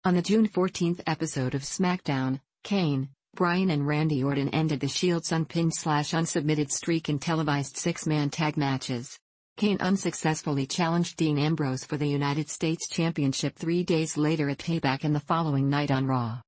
Speaker 1: On the June 14 episode of SmackDown, Kane, Bryan and Randy Orton ended the Shield's unpinned/unsubmitted streak in televised 6-man tag matches. Kane unsuccessfully challenged Dean Ambrose for the United States Championship 3 days later at Payback and the following night on Raw.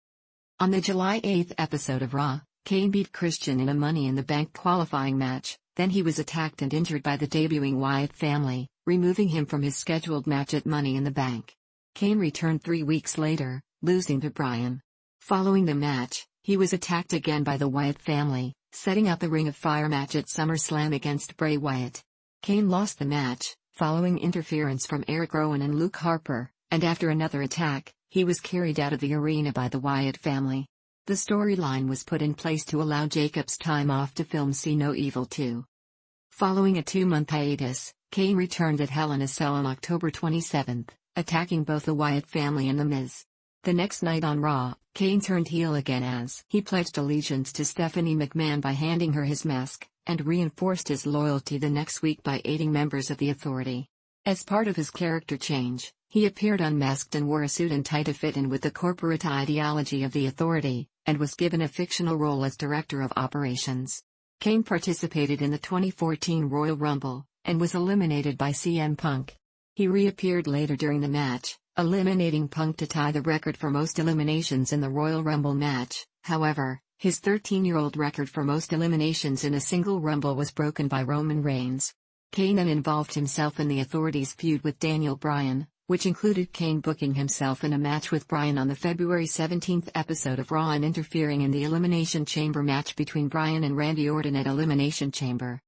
Speaker 1: On the July 8 episode of Raw, Kane beat Christian in a Money in the Bank qualifying match, then he was attacked and injured by the debuting Wyatt family, removing him from his scheduled match at Money in the Bank. Kane returned 3 weeks later, losing to Bryan. Following the match, he was attacked again by the Wyatt family, setting up a Ring of Fire match at SummerSlam against Bray Wyatt. Kane lost the match, following interference from Eric Rowan and Luke Harper, and after another attack, he was carried out of the arena by the Wyatt family. The storyline was put in place to allow Jacobs time off to film See No Evil 2. Following a 2-month hiatus, Kane returned at Hell in a Cell on October 27, attacking both the Wyatt family and The Miz. The next night on Raw, Kane turned heel again as he pledged allegiance to Stephanie McMahon by handing her his mask, and reinforced his loyalty the next week by aiding members of the Authority. As part of his character change, he appeared unmasked and wore a suit and tie to fit in with the corporate ideology of the Authority, and was given a fictional role as Director of Operations. Kane participated in the 2014 Royal Rumble, and was eliminated by CM Punk. He reappeared later during the match, eliminating Punk to tie the record for most eliminations in the Royal Rumble match. However, his 13-year-old record for most eliminations in a single Rumble was broken by Roman Reigns. Kane then involved himself in the Authority's feud with Daniel Bryan, which included Kane booking himself in a match with Bryan on the February 17 episode of Raw and interfering in the Elimination Chamber match between Bryan and Randy Orton at Elimination Chamber.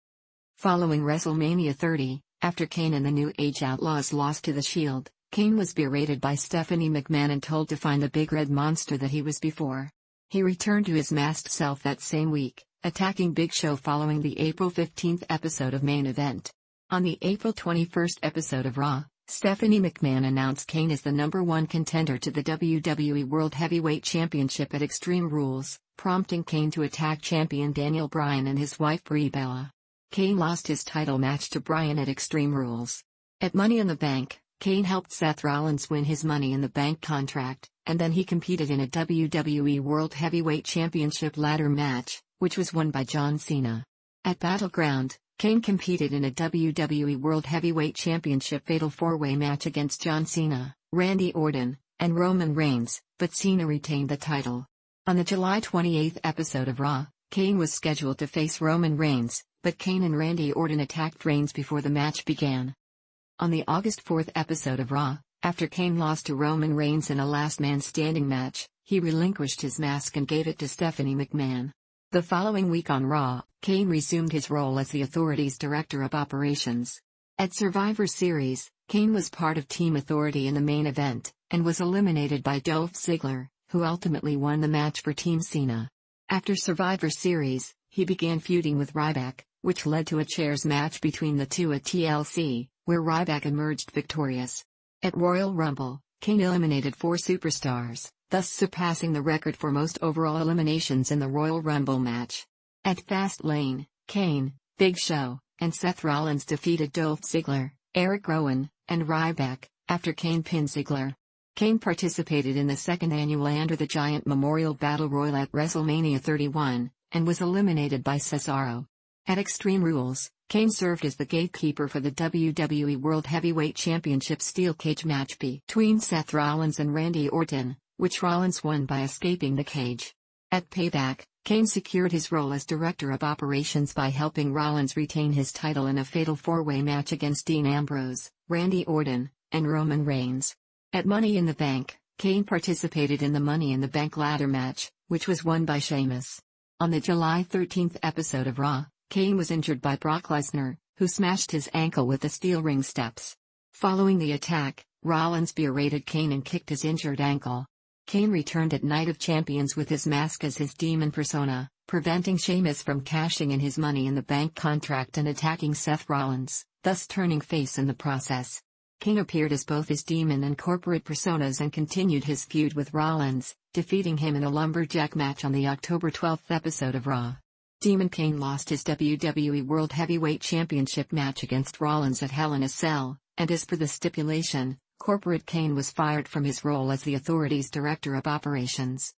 Speaker 1: Following WrestleMania 30, after Kane and the New Age Outlaws lost to The Shield, Kane was berated by Stephanie McMahon and told to find the big red monster that he was before. He returned to his masked self that same week, attacking Big Show following the April 15 episode of Main Event. On the April 21 episode of Raw, Stephanie McMahon announced Kane as the #1 contender to the WWE World Heavyweight Championship at Extreme Rules, prompting Kane to attack champion Daniel Bryan and his wife Brie Bella. Kane lost his title match to Bryan at Extreme Rules. At Money in the Bank, Kane helped Seth Rollins win his Money in the Bank contract, and then he competed in a WWE World Heavyweight Championship ladder match, which was won by John Cena. At Battleground, Kane competed in a WWE World Heavyweight Championship Fatal 4-Way match against John Cena, Randy Orton, and Roman Reigns, but Cena retained the title. On the July 28 episode of Raw, Kane was scheduled to face Roman Reigns, but Kane and Randy Orton attacked Reigns before the match began. On the August 4 episode of Raw, after Kane lost to Roman Reigns in a last man standing match, he relinquished his mask and gave it to Stephanie McMahon. The following week on Raw, Kane resumed his role as the Authority's Director of Operations. At Survivor Series, Kane was part of Team Authority in the main event, and was eliminated by Dolph Ziggler, who ultimately won the match for Team Cena. After Survivor Series, he began feuding with Ryback, which led to a chairs match between the two at TLC, where Ryback emerged victorious. At Royal Rumble, Kane eliminated 4 superstars, thus surpassing the record for most overall eliminations in the Royal Rumble match. At Fastlane, Kane, Big Show, and Seth Rollins defeated Dolph Ziggler, Eric Rowan, and Ryback, after Kane pinned Ziggler. Kane participated in the second annual Andre the Giant Memorial Battle Royal at WrestleMania 31, and was eliminated by Cesaro. At Extreme Rules, Kane served as the gatekeeper for the WWE World Heavyweight Championship steel cage match between Seth Rollins and Randy Orton, which Rollins won by escaping the cage. At Payback, Kane secured his role as Director of Operations by helping Rollins retain his title in a fatal four-way match against Dean Ambrose, Randy Orton, and Roman Reigns. At Money in the Bank, Kane participated in the Money in the Bank ladder match, which was won by Sheamus. On the July 13 episode of Raw, Kane was injured by Brock Lesnar, who smashed his ankle with the steel ring steps. Following the attack, Rollins berated Kane and kicked his injured ankle. Kane returned at Night of Champions with his mask as his demon persona, preventing Sheamus from cashing in his Money in the Bank contract and attacking Seth Rollins, thus turning face in the process. Kane appeared as both his demon and corporate personas and continued his feud with Rollins, defeating him in a lumberjack match on the October 12 episode of Raw. Demon Kane lost his WWE World Heavyweight Championship match against Rollins at Hell in a Cell, and as per the stipulation, Corporate Kane was fired from his role as the Authority's Director of Operations.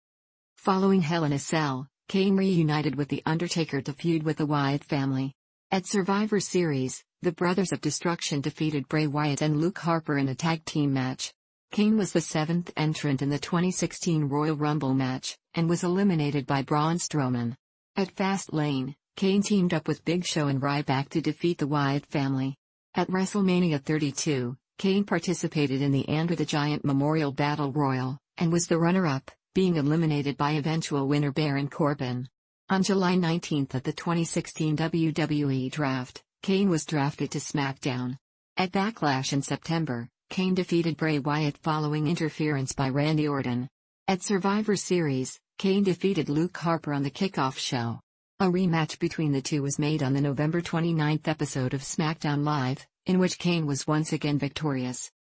Speaker 1: Following Hell in a Cell, Kane reunited with The Undertaker to feud with the Wyatt family. At Survivor Series, the Brothers of Destruction defeated Bray Wyatt and Luke Harper in a tag team match. Kane was the seventh entrant in the 2016 Royal Rumble match, and was eliminated by Braun Strowman. At Fastlane, Kane teamed up with Big Show and Ryback to defeat the Wyatt family. At WrestleMania 32, Kane participated in the Andre the Giant Memorial Battle Royal, and was the runner-up, being eliminated by eventual winner Baron Corbin. On July 19 at the 2016 WWE Draft, Kane was drafted to SmackDown. At Backlash in September, Kane defeated Bray Wyatt following interference by Randy Orton. At Survivor Series, Kane defeated Luke Harper on the kickoff show. A rematch between the two was made on the November 29 episode of SmackDown Live, in which Kane was once again victorious.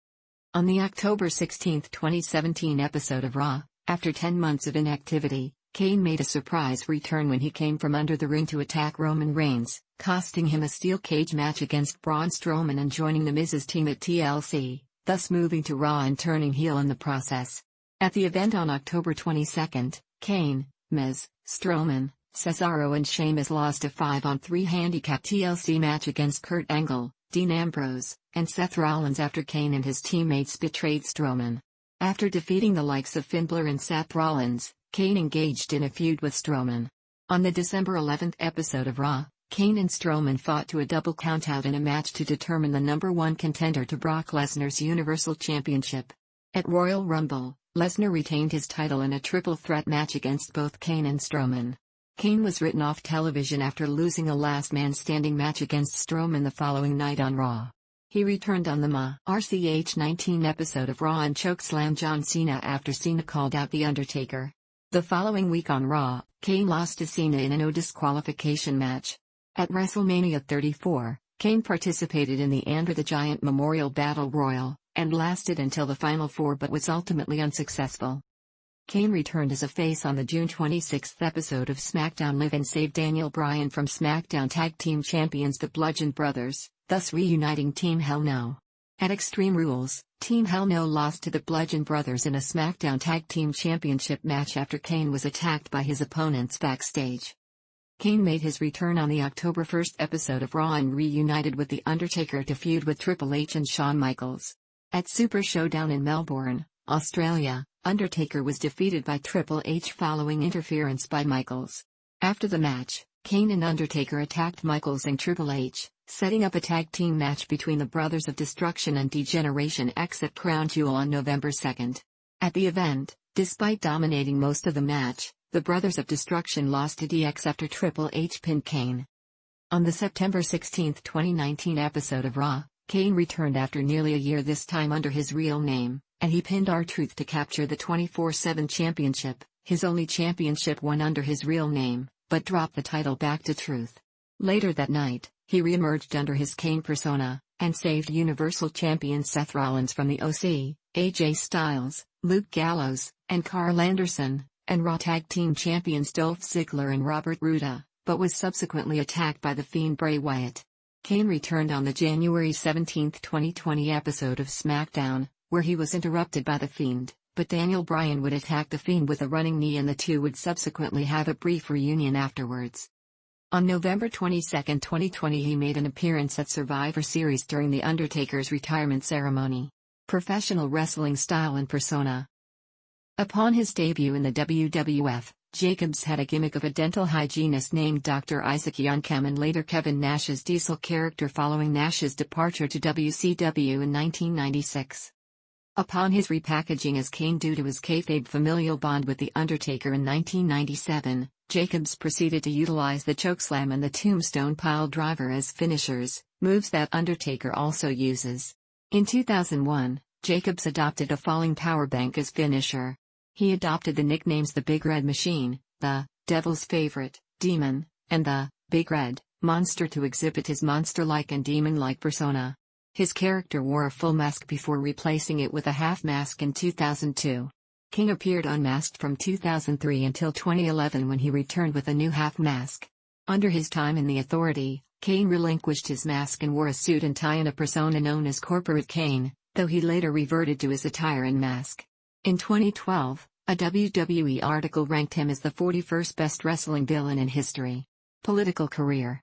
Speaker 1: On the October 16, 2017 episode of Raw, after 10 months of inactivity, Kane made a surprise return when he came from under the ring to attack Roman Reigns, costing him a steel cage match against Braun Strowman and joining The Miz's team at TLC, thus moving to Raw and turning heel in the process. At the event on October 22, Kane, Miz, Strowman, Cesaro and Sheamus lost a 5-on-3 handicap TLC match against Kurt Angle, Dean Ambrose, and Seth Rollins after Kane and his teammates betrayed Strowman. After defeating the likes of Finn Balor and Seth Rollins, Kane engaged in a feud with Strowman. On the December 11 episode of Raw, Kane and Strowman fought to a double countout in a match to determine the #1 contender to Brock Lesnar's Universal Championship. At Royal Rumble, Lesnar retained his title in a triple threat match against both Kane and Strowman. Kane was written off television after losing a last man standing match against Strowman the following night on Raw. He returned on the RCH 19 episode of Raw and chokeslammed John Cena after Cena called out The Undertaker. The following week on Raw, Kane lost to Cena in a no disqualification match. At WrestleMania 34, Kane participated in the Andre the Giant Memorial Battle Royal, and lasted until the Final Four but was ultimately unsuccessful. Kane returned as a face on the June 26 episode of SmackDown Live and saved Daniel Bryan from SmackDown Tag Team Champions the Bludgeon Brothers, thus reuniting Team Hell No. At Extreme Rules, Team Hell No lost to the Bludgeon Brothers in a SmackDown Tag Team Championship match after Kane was attacked by his opponents backstage. Kane made his return on the October 1 episode of Raw and reunited with The Undertaker to feud with Triple H and Shawn Michaels. At Super Showdown in Melbourne, Australia, Undertaker was defeated by Triple H following interference by Michaels. After the match, Kane and Undertaker attacked Michaels and Triple H, setting up a tag team match between the Brothers of Destruction and D-Generation X at Crown Jewel on November 2. At the event, despite dominating most of the match, the Brothers of Destruction lost to DX after Triple H pinned Kane. On the September 16, 2019 episode of Raw, Kane returned after nearly a year, this time under his real name, and he pinned R-Truth to capture the 24/7 championship, his only championship won under his real name, but dropped the title back to Truth. Later that night, he re-emerged under his Kane persona, and saved Universal Champion Seth Rollins from the OC, AJ Styles, Luke Gallows, and Carl Anderson, and Raw Tag Team Champions Dolph Ziggler and Robert Roode, but was subsequently attacked by The Fiend Bray Wyatt. Kane returned on the January 17, 2020 episode of SmackDown, where he was interrupted by The Fiend, but Daniel Bryan would attack The Fiend with a running knee and the two would subsequently have a brief reunion afterwards. On November 22, 2020, he made an appearance at Survivor Series during The Undertaker's retirement ceremony. Professional wrestling style and persona. Upon his debut in the WWF, Jacobs had a gimmick of a dental hygienist named Dr. Isaac Youngkem and later Kevin Nash's Diesel character following Nash's departure to WCW in 1996. Upon his repackaging as Kane due to his kayfabe familial bond with The Undertaker in 1997, Jacobs proceeded to utilize the chokeslam and the tombstone pile driver as finishers, moves that Undertaker also uses. In 2001, Jacobs adopted a falling powerbank as finisher. He adopted the nicknames the Big Red Machine, the Devil's Favorite, Demon, and the Big Red Monster to exhibit his monster-like and demon-like persona. His character wore a full mask before replacing it with a half mask in 2002. King appeared unmasked from 2003 until 2011 when he returned with a new half mask. Under his time in the Authority, Kane relinquished his mask and wore a suit and tie in a persona known as Corporate Kane, though he later reverted to his attire and mask. In 2012, a WWE article ranked him as the 41st best wrestling villain in history. Political career.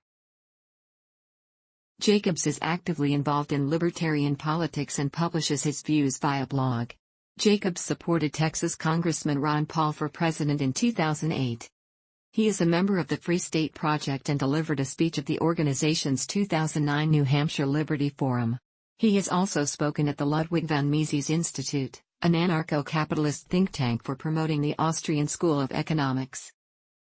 Speaker 1: Jacobs is actively involved in libertarian politics and publishes his views via blog. Jacobs supported Texas Congressman Ron Paul for president in 2008. He is a member of the Free State Project and delivered a speech at the organization's 2009 New Hampshire Liberty Forum. He has also spoken at the Ludwig von Mises Institute, an anarcho-capitalist think tank for promoting the Austrian School of Economics.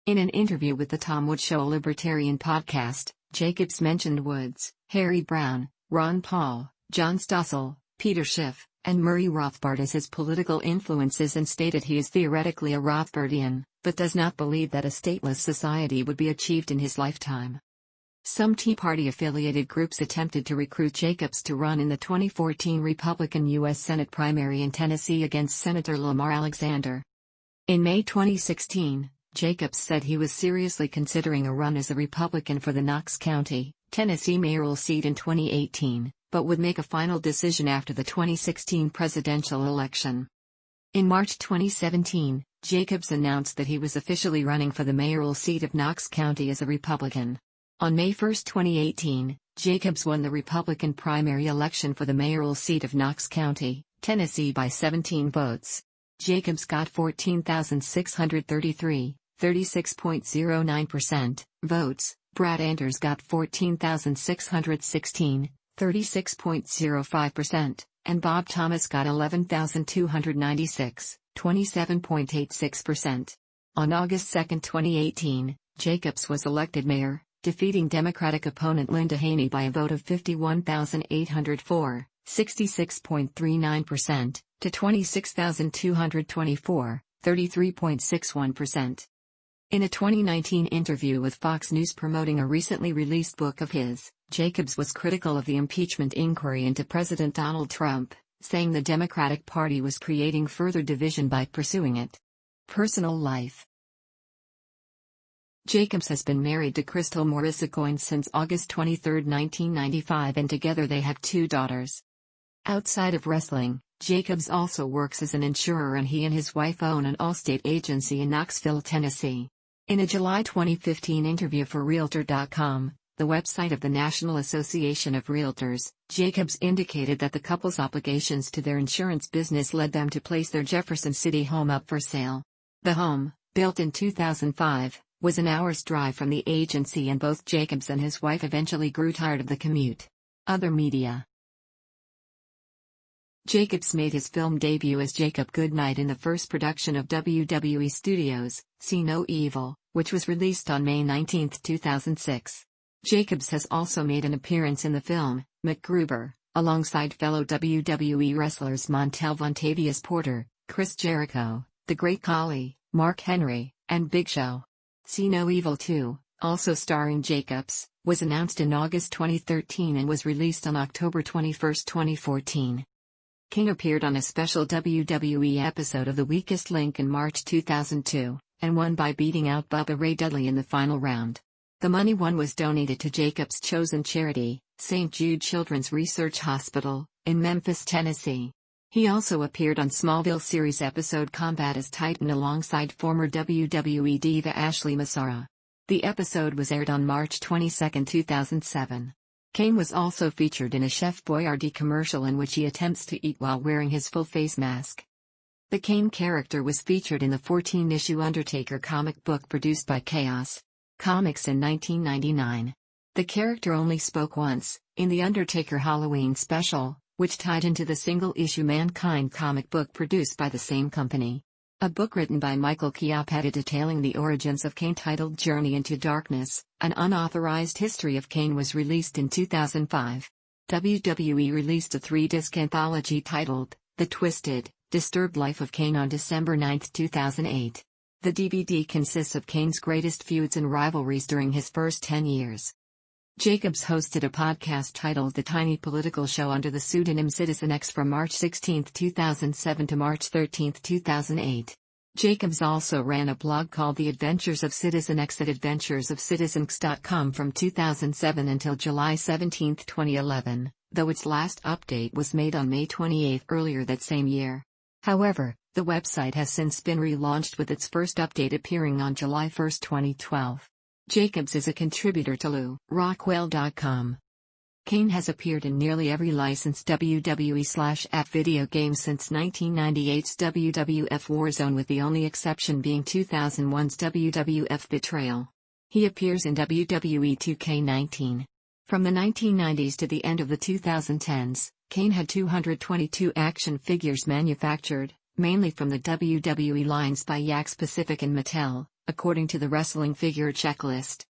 Speaker 1: In an interview with the Tom Woods Show, a libertarian podcast, Jacobs mentioned Woods, Harry Browne, Ron Paul, John Stossel, Peter Schiff, and Murray Rothbard as his political influences and stated he is theoretically a Rothbardian, but does not believe that a stateless society would be achieved in his lifetime. Some Tea Party-affiliated groups attempted to recruit Jacobs to run in the 2014 Republican U.S. Senate primary in Tennessee against Senator Lamar Alexander. In May 2016, Jacobs said he was seriously considering a run as a Republican for the Knox County, Tennessee mayoral seat in 2018, but would make a final decision after the 2016 presidential election. In March 2017, Jacobs announced that he was officially running for the mayoral seat of Knox County as a Republican. On May 1, 2018, Jacobs won the Republican primary election for the mayoral seat of Knox County, Tennessee by 17 votes. Jacobs got 14,633, 36.09%, votes. Brad Anders got 14,616, 36.05%, and Bob Thomas got 11,296, 27.86%. On August 2, 2018, Jacobs was elected mayor, defeating Democratic opponent Linda Haney by a vote of 51,804, 66.39%, to 26,224, 33.61%. In a 2019 interview with Fox News promoting a recently released book of his, Jacobs was critical of the impeachment inquiry into President Donald Trump, saying the Democratic Party was creating further division by pursuing it. Personal life. Jacobs has been married to Crystal Morissacoin since August 23, 1995, and together they have 2 daughters. Outside of wrestling, Jacobs also works as an insurer, and he and his wife own an Allstate agency in Knoxville, Tennessee. In a July 2015 interview for Realtor.com, the website of the National Association of Realtors, Jacobs indicated that the couple's obligations to their insurance business led them to place their Jefferson City home up for sale. The home, built in 2005, was an hour's drive from the agency, and both Jacobs and his wife eventually grew tired of the commute. Other media. Jacobs made his film debut as Jacob Goodnight in the first production of WWE Studios' See No Evil, which was released on May 19, 2006. Jacobs has also made an appearance in the film, MacGruber, alongside fellow WWE wrestlers Montel Vontavious Porter, Chris Jericho, The Great Khali, Mark Henry, and Big Show. See No Evil 2, also starring Jacobs, was announced in August 2013 and was released on October 21, 2014. King appeared on a special WWE episode of The Weakest Link in March 2002, and won by beating out Bubba Ray Dudley in the final round. The money won was donated to Jacobs' chosen charity, St. Jude Children's Research Hospital, in Memphis, Tennessee. He also appeared on Smallville series episode Combat as Titan alongside former WWE diva Ashley Massara. The episode was aired on March 22, 2007. Kane was also featured in a Chef Boyardee commercial in which he attempts to eat while wearing his full face mask. The Kane character was featured in the 14-issue Undertaker comic book produced by Chaos Comics in 1999. The character only spoke once, in the Undertaker Halloween special, which tied into the single-issue Mankind comic book produced by the same company. A book written by Michael Chiappetta detailing the origins of Kane titled Journey into Darkness, an unauthorized history of Kane was released in 2005. WWE released a 3-disc anthology titled The Twisted, Disturbed Life of Kane on December 9, 2008. The DVD consists of Kane's greatest feuds and rivalries during his first 10 years. Jacobs hosted a podcast titled The Tiny Political Show under the pseudonym Citizen X from March 16, 2007 to March 13, 2008. Jacobs also ran a blog called The Adventures of Citizen X at adventuresofcitizenx.com from 2007 until July 17, 2011, though its last update was made on May 28 earlier that same year. However, the website has since been relaunched with its first update appearing on July 1, 2012. Jacobs is a contributor to LewRockwell.com. Kane has appeared in nearly every licensed WWE/app video game since 1998's WWF Warzone, with the only exception being 2001's WWF Betrayal. He appears in WWE 2K19. From the 1990s to the end of the 2010s, Kane had 222 action figures manufactured, mainly from the WWE lines by Yakks Pacific and Mattel, according to the Wrestling Figure Checklist.